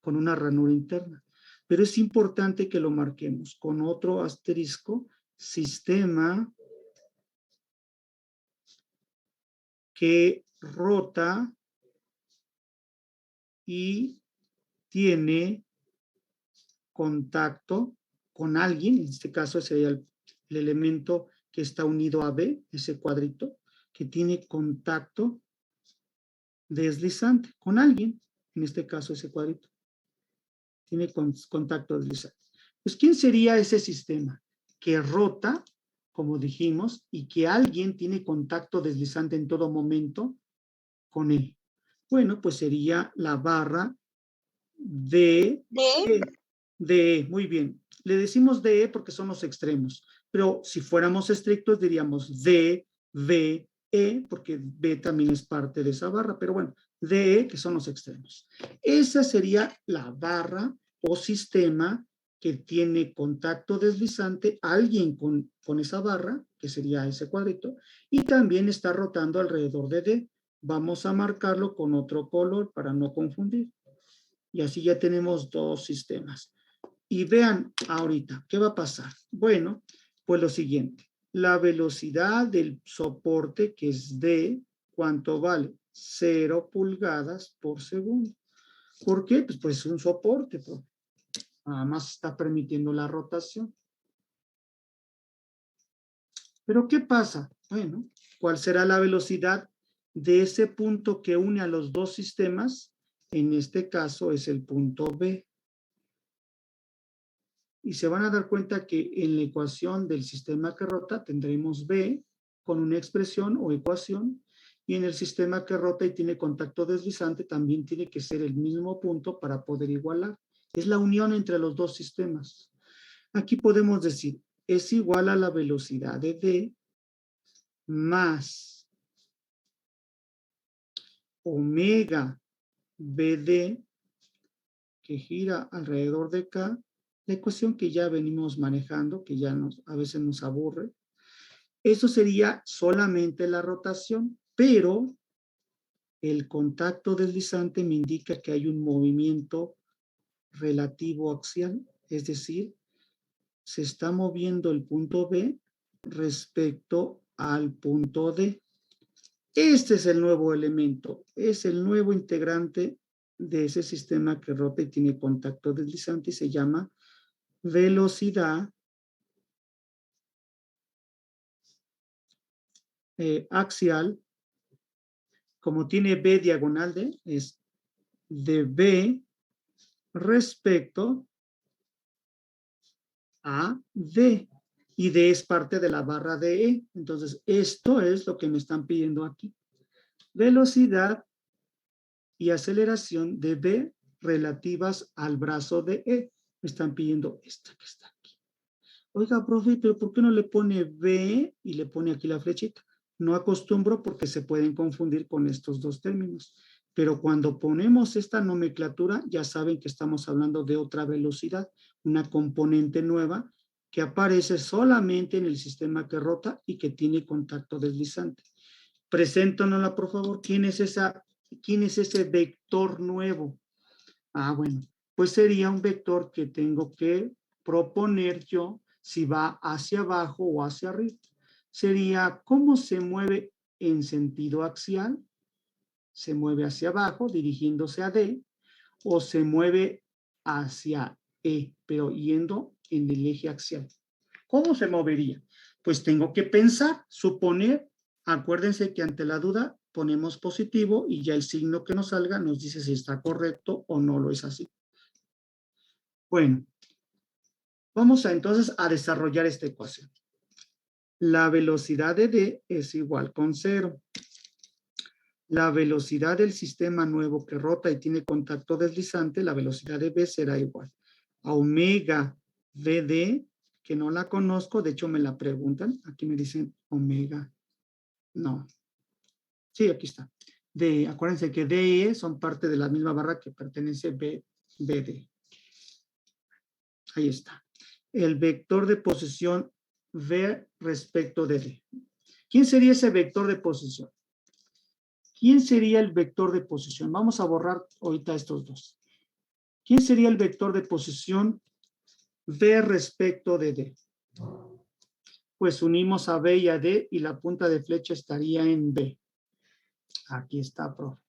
con una ranura interna. Pero es importante que lo marquemos con otro asterisco, sistema que rota y tiene contacto con alguien, en este caso sería el elemento que está unido a B, ese cuadrito, que tiene contacto deslizante con alguien, en este caso ese cuadrito, tiene contacto deslizante. Pues, ¿quién sería ese sistema? Que rota, como dijimos, y que alguien tiene contacto deslizante en todo momento con él. Bueno, pues sería la barra de muy bien. Le decimos DE porque son los extremos, pero si fuéramos estrictos diríamos D, V, E, porque B también es parte de esa barra, pero bueno, DE, que son los extremos. Esa sería la barra o sistema que tiene contacto deslizante, alguien con esa barra, que sería ese cuadrito, y también está rotando alrededor de D. Vamos a marcarlo con otro color para no confundir. Y así ya tenemos dos sistemas. Y vean ahorita, ¿qué va a pasar? Bueno, pues lo siguiente. La velocidad del soporte, que es D, ¿cuánto vale? 0 pulgadas por segundo. ¿Por qué? Pues es un soporte. Pues. Nada más está permitiendo la rotación. ¿Pero qué pasa? Bueno, ¿cuál será la velocidad de ese punto que une a los dos sistemas? En este caso es el punto B. Y se van a dar cuenta que en la ecuación del sistema que rota tendremos B con una expresión o ecuación, y en el sistema que rota y tiene contacto deslizante también tiene que ser el mismo punto para poder igualar. Es la unión entre los dos sistemas. Aquí podemos decir, es igual a la velocidad de D más omega BD que gira alrededor de K, la ecuación que ya venimos manejando, que ya a veces nos aburre. Eso sería solamente la rotación, pero el contacto deslizante me indica que hay un movimiento relativo axial, es decir, se está moviendo el punto B respecto al punto D. Este es el nuevo elemento, es el nuevo integrante de ese sistema que rota y tiene contacto deslizante y se llama velocidad axial. Como tiene B diagonal D, es de B respecto a D. Y D es parte de la barra de E. Entonces, esto es lo que me están pidiendo aquí. Velocidad y aceleración de B relativas al brazo de E. Me están pidiendo esta que está aquí. Oiga, profe, pero ¿por qué no le pone B y le pone aquí la flechita? No acostumbro porque se pueden confundir con estos dos términos. Pero cuando ponemos esta nomenclatura, ya saben que estamos hablando de otra velocidad, una componente nueva que aparece solamente en el sistema que rota y que tiene contacto deslizante. Preséntanosla, por favor. ¿Quién es ese vector nuevo? Ah, bueno, pues sería un vector que tengo que proponer yo si va hacia abajo o hacia arriba. Sería cómo se mueve en sentido axial. Se mueve hacia abajo dirigiéndose a D o se mueve hacia E, pero yendo en el eje axial. ¿Cómo se movería? Pues tengo que pensar, suponer. Acuérdense que ante la duda ponemos positivo y ya el signo que nos salga nos dice si está correcto o no lo es así. Bueno, vamos entonces a desarrollar esta ecuación. La velocidad de D es igual con 0. La velocidad del sistema nuevo que rota y tiene contacto deslizante, la velocidad de B será igual a omega VD, que no la conozco, de hecho me la preguntan, aquí me dicen omega, no, sí, aquí está. Acuérdense que D y E son parte de la misma barra que pertenece BD. Ahí está. El vector de posición V respecto de D. ¿Quién sería ese vector de posición? ¿Quién sería el vector de posición? Vamos a borrar ahorita estos dos. ¿Quién sería el vector de posición V respecto de D? Pues unimos a B y a D y la punta de flecha estaría en B. Aquí está, profe.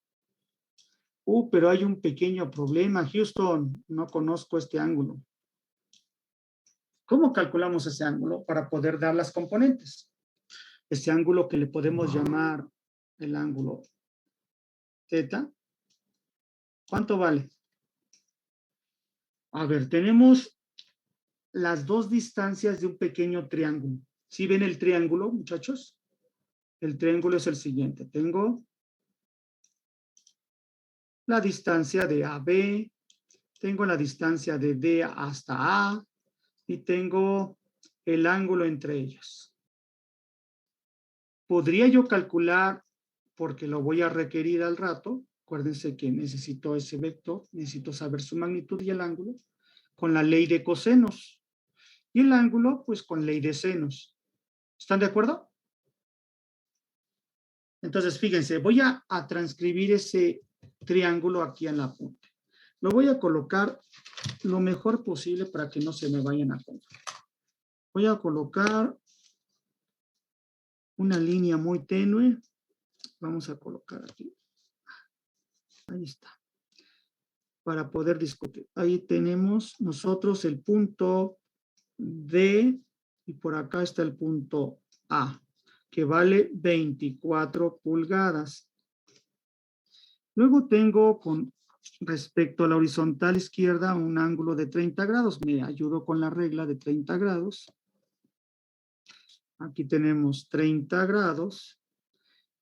Pero hay un pequeño problema, Houston. No conozco este ángulo. ¿Cómo calculamos ese ángulo para poder dar las componentes? Ese ángulo que le podemos llamar el ángulo teta. ¿Cuánto vale? A ver, tenemos las dos distancias de un pequeño triángulo. ¿Sí ven el triángulo, muchachos? El triángulo es el siguiente. Tengo la distancia de AB, tengo la distancia de D hasta A y tengo el ángulo entre ellos. ¿Podría yo calcular, porque lo voy a requerir al rato? Acuérdense que necesito ese vector, necesito saber su magnitud y el ángulo, con la ley de cosenos. Y el ángulo, pues con ley de senos. ¿Están de acuerdo? Entonces, fíjense, voy a transcribir ese triángulo aquí en la punta. Lo voy a colocar lo mejor posible para que no se me vayan a confundir. Voy a colocar una línea muy tenue. Vamos a colocar aquí. Ahí está. Para poder discutir. Ahí tenemos nosotros el punto D y por acá está el punto A, que vale 24 pulgadas. Luego tengo con respecto a la horizontal izquierda un ángulo de 30 grados. Me ayudo con la regla de 30 grados. Aquí tenemos 30 grados.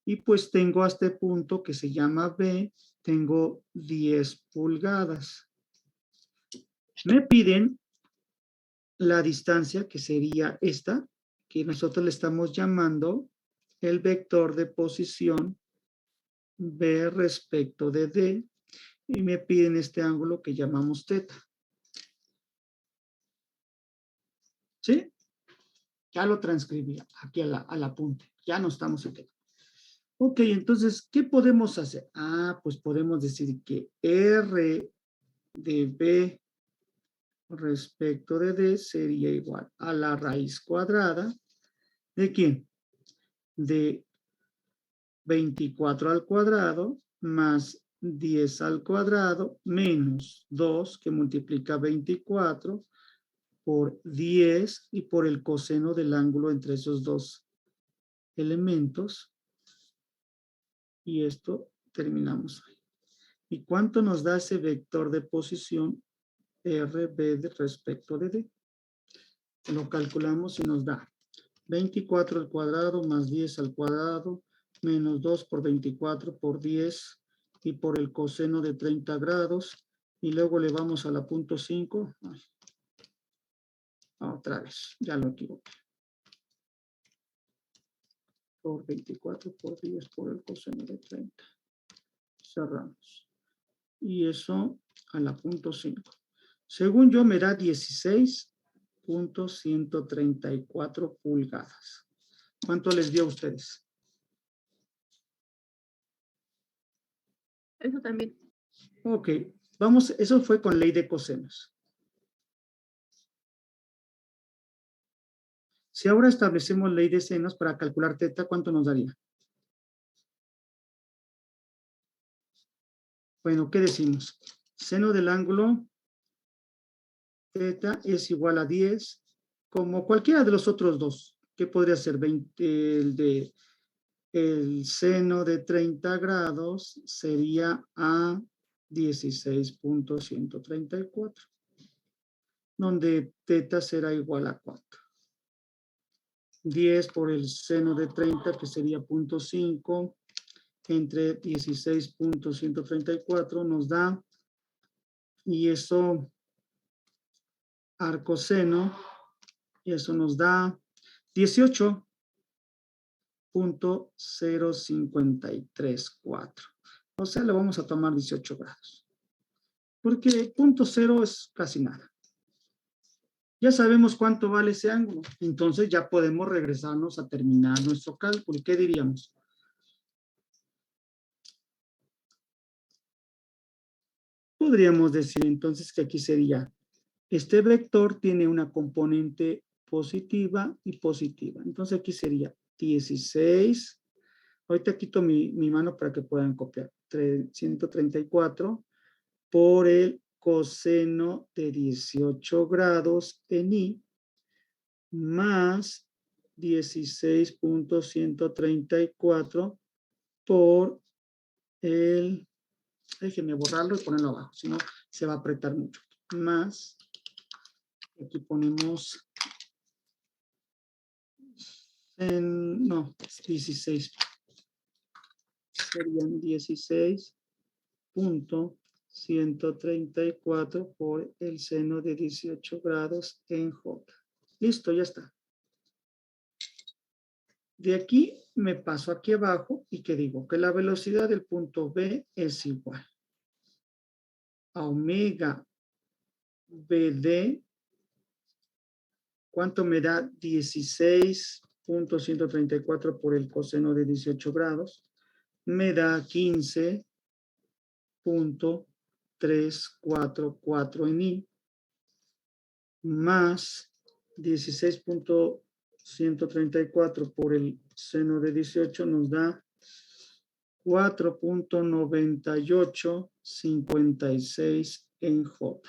Y pues tengo a este punto que se llama B, tengo 10 pulgadas. Me piden la distancia que sería esta, que nosotros le estamos llamando el vector de posición B respecto de D, y me piden este ángulo que llamamos teta. ¿Sí? Ya lo transcribí aquí a la punta. Ya no estamos aquí. Ok, entonces, ¿qué podemos hacer? Pues podemos decir que R de B respecto de D sería igual a la raíz cuadrada ¿de quién? De 24 al cuadrado más 10 al cuadrado menos 2 que multiplica 24 por 10 y por el coseno del ángulo entre esos dos elementos. Y esto terminamos ahí. ¿Y cuánto nos da ese vector de posición RB respecto de D? Lo calculamos y nos da 24 al cuadrado más 10 al cuadrado menos 2 por 24 por 10 y por el coseno de 30 grados. Y luego le vamos a la punto 5. Otra vez, ya lo equivoqué. Por 24 por 10 por el coseno de 30. Cerramos. Y eso a la punto 5. Según yo me da 16.134 pulgadas. ¿Cuánto les dio a ustedes? Eso también. Ok, vamos, eso fue con ley de cosenos. Si ahora establecemos ley de senos para calcular teta, ¿cuánto nos daría? Bueno, ¿qué decimos? Seno del ángulo teta es igual a 10, como cualquiera de los otros dos. ¿Qué podría ser? 20, el seno de 30 grados sería a 16.134, donde teta será igual a 4. 10 por el seno de 30, que sería 0.5, entre 16.134 nos da, y eso arcoseno, y eso nos da 18.0534. O sea, le vamos a tomar 18 grados. Porque 0.0 es casi nada. Ya sabemos cuánto vale ese ángulo. Entonces ya podemos regresarnos a terminar nuestro cálculo. ¿Qué diríamos? Podríamos decir entonces que aquí sería, este vector tiene una componente positiva y positiva. Entonces aquí sería 16. Ahorita quito mi mano para que puedan copiar. 134 por el coseno de 18 grados en I más 16.134 por el, déjenme borrarlo y ponerlo abajo, si no se va a apretar mucho, más, aquí ponemos, no, 16, serían 16.134 por el seno de 18 grados en J. Listo, ya está. De aquí me paso aquí abajo y que digo que la velocidad del punto B es igual a omega BD. ¿Cuánto me da? 16.134 por el coseno de 18 grados. Me da 15.344 en I más 16.134 por el seno de 18 nos da 4.9856 en J.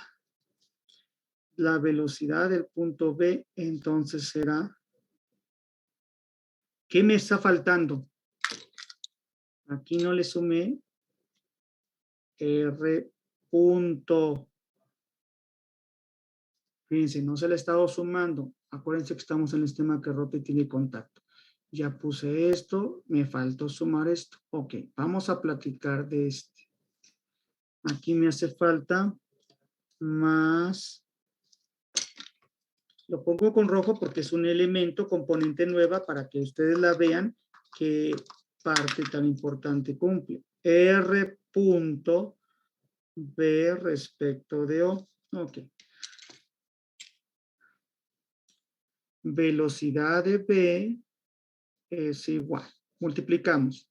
La velocidad del punto B entonces será, ¿qué me está faltando? Aquí no le sumé R punto. Fíjense, no se le ha estado sumando. Acuérdense que estamos en el sistema que rota y tiene contacto. Ya puse esto, me faltó sumar esto. Ok, vamos a platicar de este. Aquí me hace falta más, lo pongo con rojo porque es un elemento, componente nueva, para que ustedes la vean qué parte tan importante cumple. R punto B respecto de O. Ok. Velocidad de B es igual. Multiplicamos.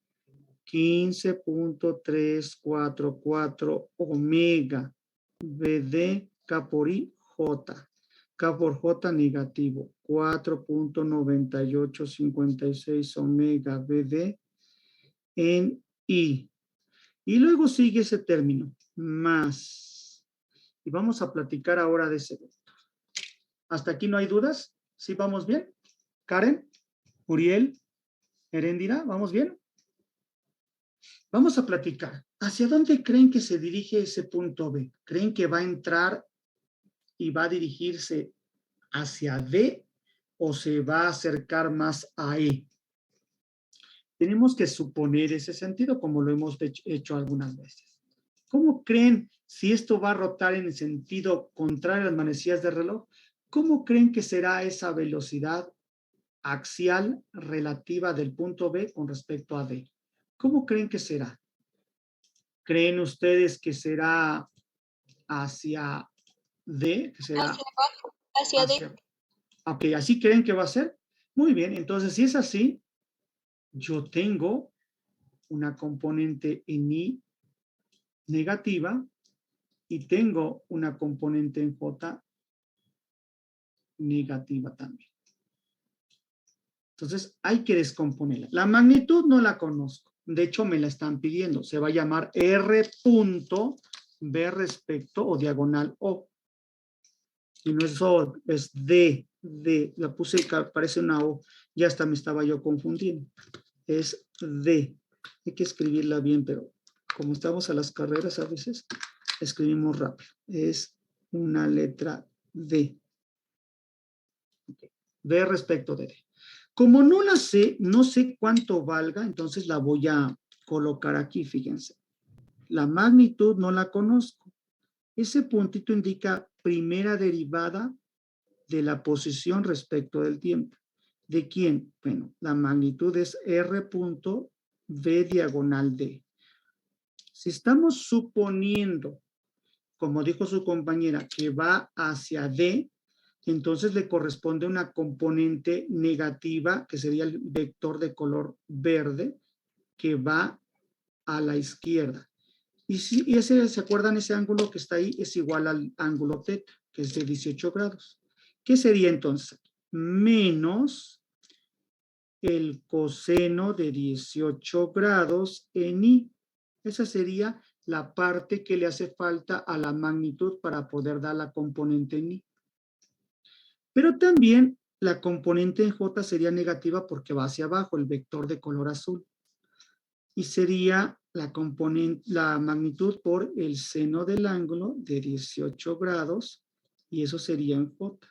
15.344 omega BD K por I J. K por J negativo. 4.9856 omega BD en I. Y luego sigue ese término. Más. Y vamos a platicar ahora de ese vector. ¿Hasta aquí no hay dudas? ¿Sí vamos bien? Karen, Uriel, Heréndira, ¿vamos bien? Vamos a platicar. ¿Hacia dónde creen que se dirige ese punto B? ¿Creen que va a entrar y va a dirigirse hacia D o se va a acercar más a E? Tenemos que suponer ese sentido, como lo hemos hecho algunas veces. ¿Cómo creen si esto va a rotar en el sentido contrario a las manecillas de reloj? ¿Cómo creen que será esa velocidad axial relativa del punto B con respecto a D? ¿Cómo creen que será? ¿Creen ustedes que será hacia D? Que será hacia abajo, hacia D. Ok, ¿así creen que va a ser? Muy bien, entonces si es así, yo tengo una componente en I negativa y tengo una componente en J negativa también. Entonces hay que descomponerla. La magnitud no la conozco. De hecho, me la están pidiendo. Se va a llamar R punto B respecto o diagonal O. Y no es O, es D. La puse, parece una O. Ya hasta me estaba yo confundiendo. Es D. Hay que escribirla bien, pero como estamos a las carreras a veces, escribimos rápido. Es una letra D. Okay. D respecto de D. Como no la sé, no sé cuánto valga, entonces la voy a colocar aquí, fíjense. La magnitud no la conozco. Ese puntito indica primera derivada de la posición respecto del tiempo. ¿De quién? Bueno, la magnitud es R punto B diagonal D. Si estamos suponiendo, como dijo su compañera, que va hacia D, entonces le corresponde una componente negativa, que sería el vector de color verde, que va a la izquierda. Y ese, ¿se acuerdan? Ese ángulo que está ahí es igual al ángulo θ, que es de 18 grados. ¿Qué sería entonces? Menos el coseno de 18 grados en I. Esa sería la parte que le hace falta a la magnitud para poder dar la componente en I. Pero también la componente en J sería negativa porque va hacia abajo, el vector de color azul. Y sería la magnitud por el seno del ángulo de 18 grados, y eso sería en J.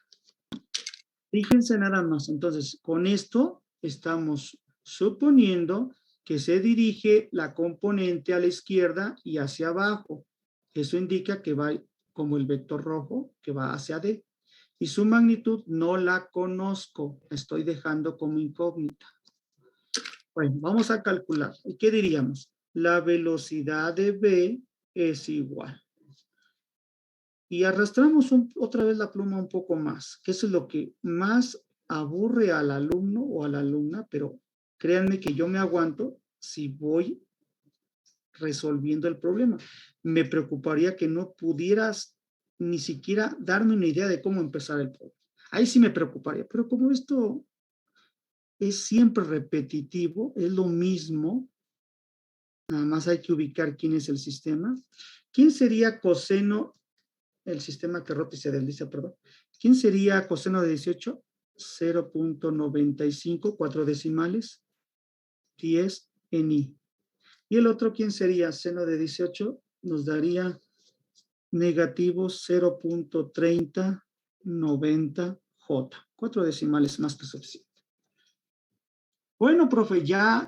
Fíjense nada más, entonces con esto estamos suponiendo que se dirige la componente a la izquierda y hacia abajo. Eso indica que va como el vector rojo que va hacia D. Y su magnitud no la conozco, la estoy dejando como incógnita. Bueno, vamos a calcular. ¿Y qué diríamos? La velocidad de B es igual. Y arrastramos otra vez la pluma un poco más, que eso es lo que más aburre al alumno o a la alumna, pero créanme que yo me aguanto si voy resolviendo el problema. Me preocuparía que no pudieras ni siquiera darme una idea de cómo empezar el problema. Ahí sí me preocuparía, pero como esto es siempre repetitivo, es lo mismo, nada más hay que ubicar quién es el sistema. ¿Quién sería coseno? El sistema que rota y se desliza, perdón. ¿Quién sería coseno de 18? 0.95, 4 decimales, 10 en I. Y el otro, ¿quién sería? Seno de 18 nos daría negativo 0.3090 J. 4 decimales más que suficiente. Bueno, profe, ya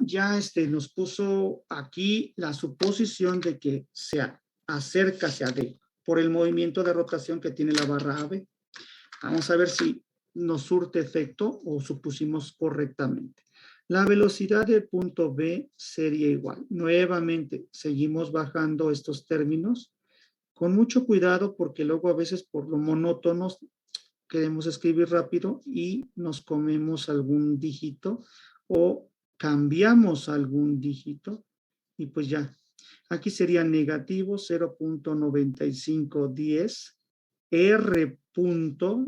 nos puso aquí la suposición de que se acerca hacia D por el movimiento de rotación que tiene la barra AB. Vamos a ver si nos surte efecto o supusimos correctamente. La velocidad del punto B sería igual. Nuevamente, seguimos bajando estos términos con mucho cuidado porque luego a veces por lo monótonos queremos escribir rápido y nos comemos algún dígito o cambiamos algún dígito y pues ya. Aquí sería negativo 0.9510 R punto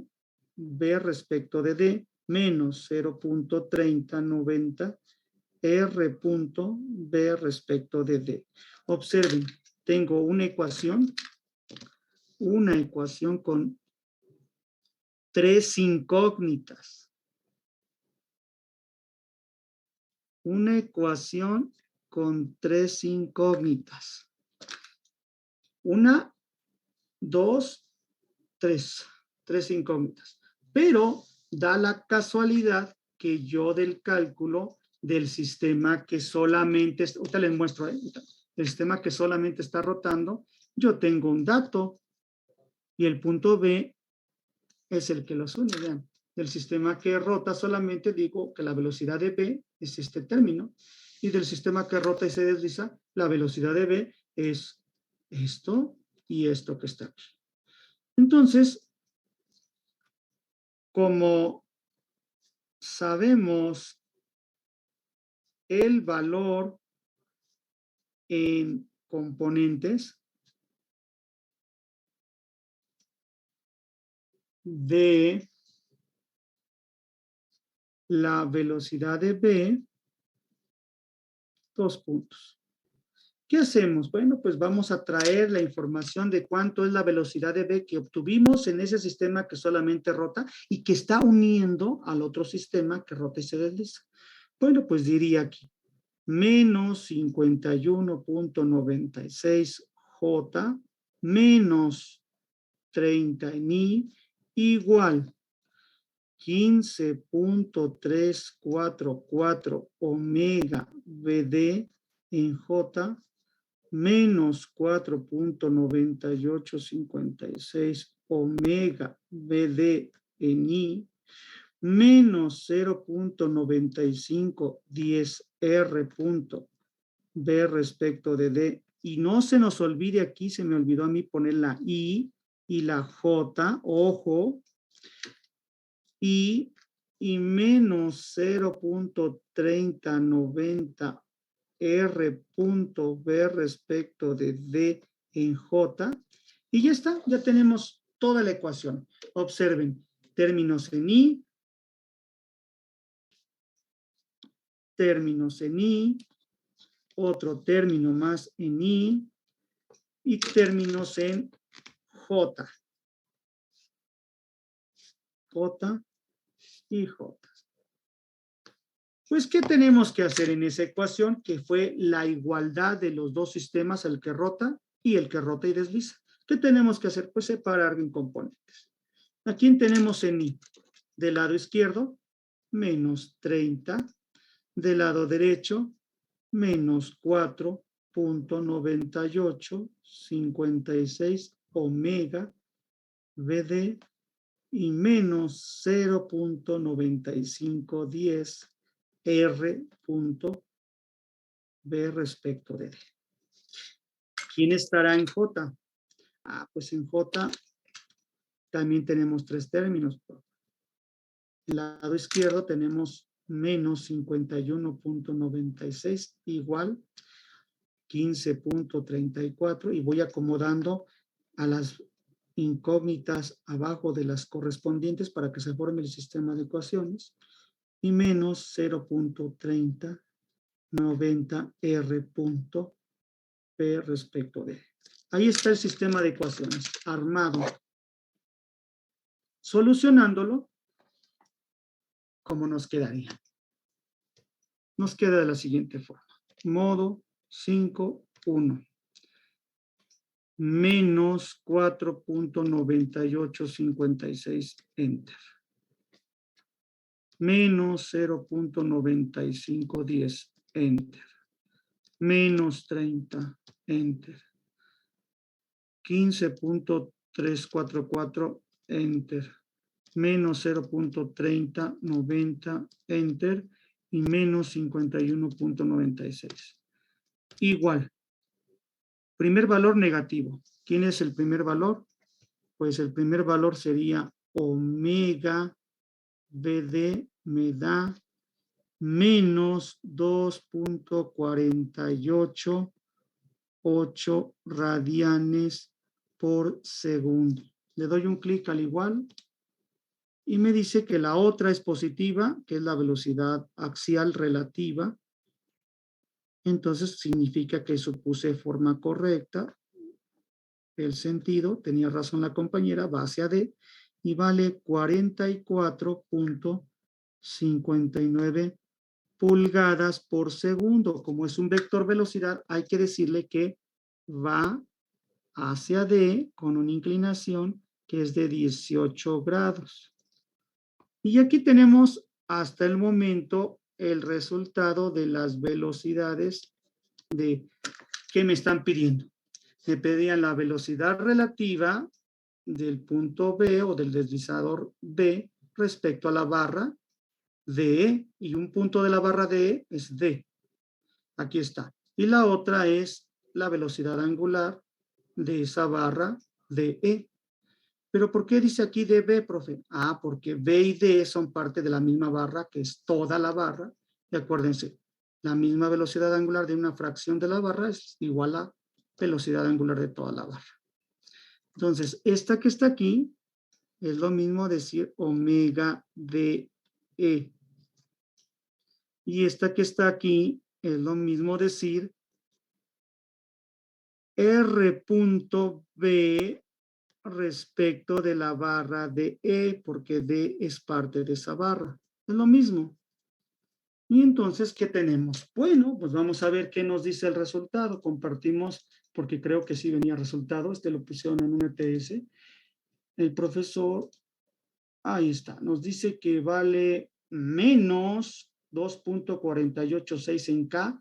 B respecto de D menos 0.3090 R punto B respecto de D. Observen, tengo una ecuación con 3 incógnitas. Una ecuación con 3 incógnitas. 1, 2, 3. 3 incógnitas. Pero da la casualidad que yo del cálculo del sistema que solamente, ahorita les muestro, el sistema que solamente está rotando, yo tengo un dato y el punto B es el que los une. Vean, del sistema que rota solamente digo que la velocidad de B es este término y del sistema que rota y se desliza, la velocidad de B es esto y esto que está aquí. Entonces, como sabemos el valor en componentes de la velocidad de B, 2 puntos. ¿Qué hacemos? Bueno, pues vamos a traer la información de cuánto es la velocidad de B que obtuvimos en ese sistema que solamente rota y que está uniendo al otro sistema que rota y se desliza. Bueno, pues diría aquí, menos 51.96 J menos 30 en I igual 15.344 omega BD en J menos 4.9856 omega BD en I menos 0.9510 R punto B respecto de D. Y no se nos olvide aquí, se me olvidó a mí poner la I y la J, ojo, y menos 0.3090 R punto B respecto de D en J. Y ya está, ya tenemos toda la ecuación. Observen, términos en I, otro término más en I y términos en J. J y J. Pues, ¿qué tenemos que hacer en esa ecuación? Que fue la igualdad de los dos sistemas, el que rota y el que rota y desliza. ¿Qué tenemos que hacer? Pues separar en componentes. ¿A quién tenemos en I? Del lado izquierdo, menos 30. Del lado derecho, menos 4.9856 omega BD y menos 0.9510 R punto B respecto de D. ¿Quién estará en J? Pues en J también tenemos tres términos. El lado izquierdo tenemos menos 51.96 igual 15.34 y voy acomodando a las incógnitas abajo de las correspondientes para que se forme el sistema de ecuaciones y menos 0.3090 R punto P respecto de. Ahí está el sistema de ecuaciones armado. Solucionándolo, ¿cómo nos quedaría? Nos queda de la siguiente forma. Modo 5.1 menos 4.9856 enter. Menos 0.9510 enter. Menos 30 enter. 15.344 enter. Menos 0.3090 enter. Y menos 51.96. Igual. Primer valor negativo. ¿Quién es el primer valor? Pues el primer valor sería omega BD me da menos 2.488 radianes por segundo. Le doy un clic al igual y me dice que la otra es positiva, que es la velocidad axial relativa. Entonces significa que supuse forma correcta el sentido, tenía razón la compañera, va hacia D y vale 44.59 pulgadas por segundo. Como es un vector velocidad, hay que decirle que va hacia D con una inclinación que es de 18 grados. Y aquí tenemos hasta el momento el resultado de las velocidades que me están pidiendo. Me pedían la velocidad relativa del punto B o del deslizador B respecto a la barra DE, y un punto de la barra DE es D. Aquí está. Y la otra es la velocidad angular de esa barra DE. ¿Pero por qué dice aquí DB, profe? Porque B y D son parte de la misma barra, que es toda la barra. Y acuérdense, la misma velocidad angular de una fracción de la barra es igual a velocidad angular de toda la barra. Entonces, esta que está aquí es lo mismo decir omega DE. Y esta que está aquí es lo mismo decir R punto B respecto de la barra de E, porque D es parte de esa barra. Es lo mismo. Y entonces, ¿qué tenemos? Bueno, pues vamos a ver qué nos dice el resultado. Compartimos, porque creo que sí venía resultado. Lo pusieron en un ETS. El profesor, ahí está, nos dice que vale menos 2.486 en K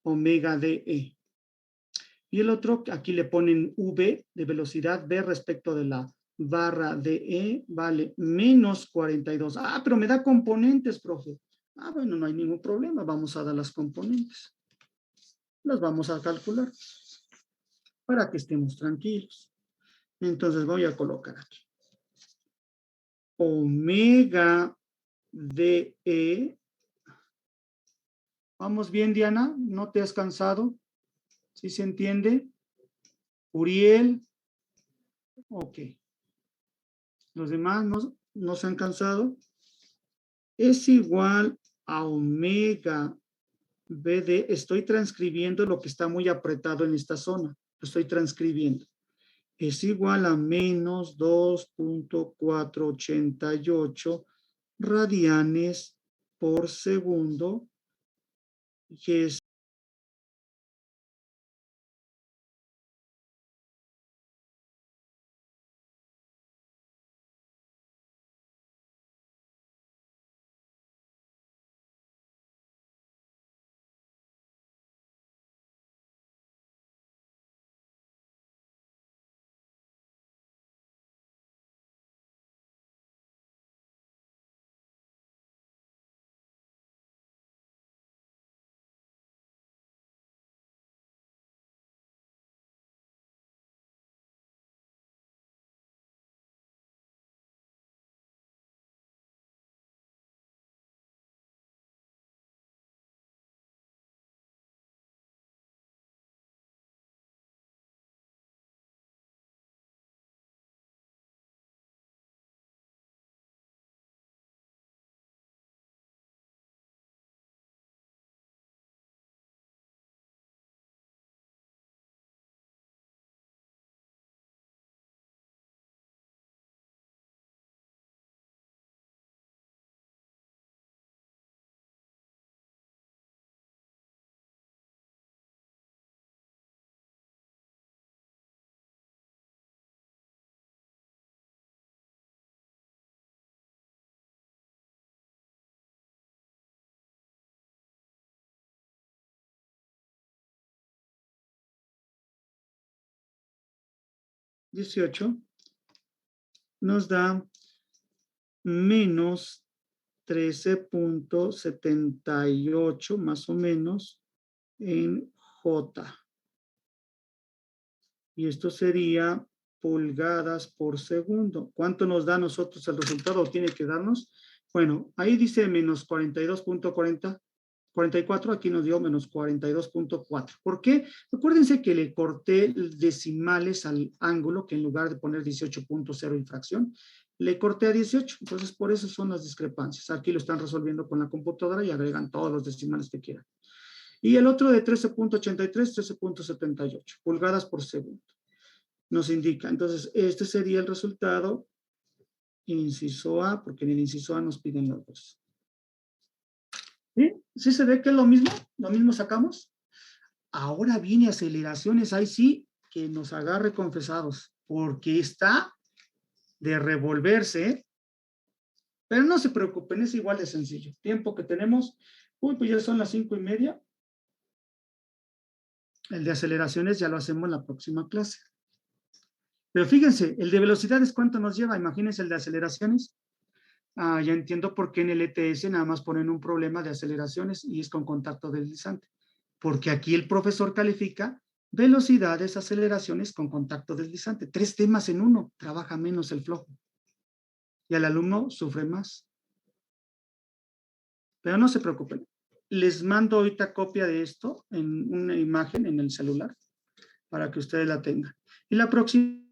omega DE. Y el otro, aquí le ponen V de velocidad B respecto de la barra DE, vale menos 42. Pero me da componentes, profe. Bueno, no hay ningún problema. Vamos a dar las componentes. Las vamos a calcular para que estemos tranquilos. Entonces voy a colocar aquí. omega DE. ¿Vamos bien, Diana? ¿No te has cansado? ¿Sí se entiende? Uriel. Ok. Los demás no se han cansado. Es igual a omega BD. Estoy transcribiendo lo que está muy apretado en esta zona. Lo estoy transcribiendo. Es igual a menos 2.488 radianes por segundo. Que es nos da menos 13.78 más o menos en J. Y esto sería pulgadas por segundo. ¿Cuánto nos da a nosotros el resultado? ¿Tiene que darnos? Bueno, ahí dice menos 42.44, aquí nos dio menos 42.4. ¿Por qué? Acuérdense que le corté decimales al ángulo, que en lugar de poner 18.0 y fracción, le corté a 18. Entonces, por eso son las discrepancias. Aquí lo están resolviendo con la computadora y agregan todos los decimales que quieran. Y el otro de 13.83, 13.78 pulgadas por segundo. Nos indica. Entonces, este sería el resultado, inciso A, porque en el inciso A nos piden los dos. ¿Sí? ¿Sí se ve que es lo mismo? ¿Lo mismo sacamos? Ahora viene aceleraciones, ahí sí, que nos agarre confesados, porque está de revolverse, pero no se preocupen, es igual de sencillo. Tiempo que tenemos, pues ya son las 5:30. El de aceleraciones ya lo hacemos en la próxima clase. Pero fíjense, el de velocidades, ¿cuánto nos lleva? Imagínense el de aceleraciones. Ya entiendo por qué en el ETS nada más ponen un problema de aceleraciones y es con contacto deslizante. Porque aquí el profesor califica velocidades, aceleraciones con contacto deslizante. 3 temas en uno, trabaja menos el flojo. Y el alumno sufre más. Pero no se preocupen. Les mando ahorita copia de esto en una imagen en el celular para que ustedes la tengan. Y la próxima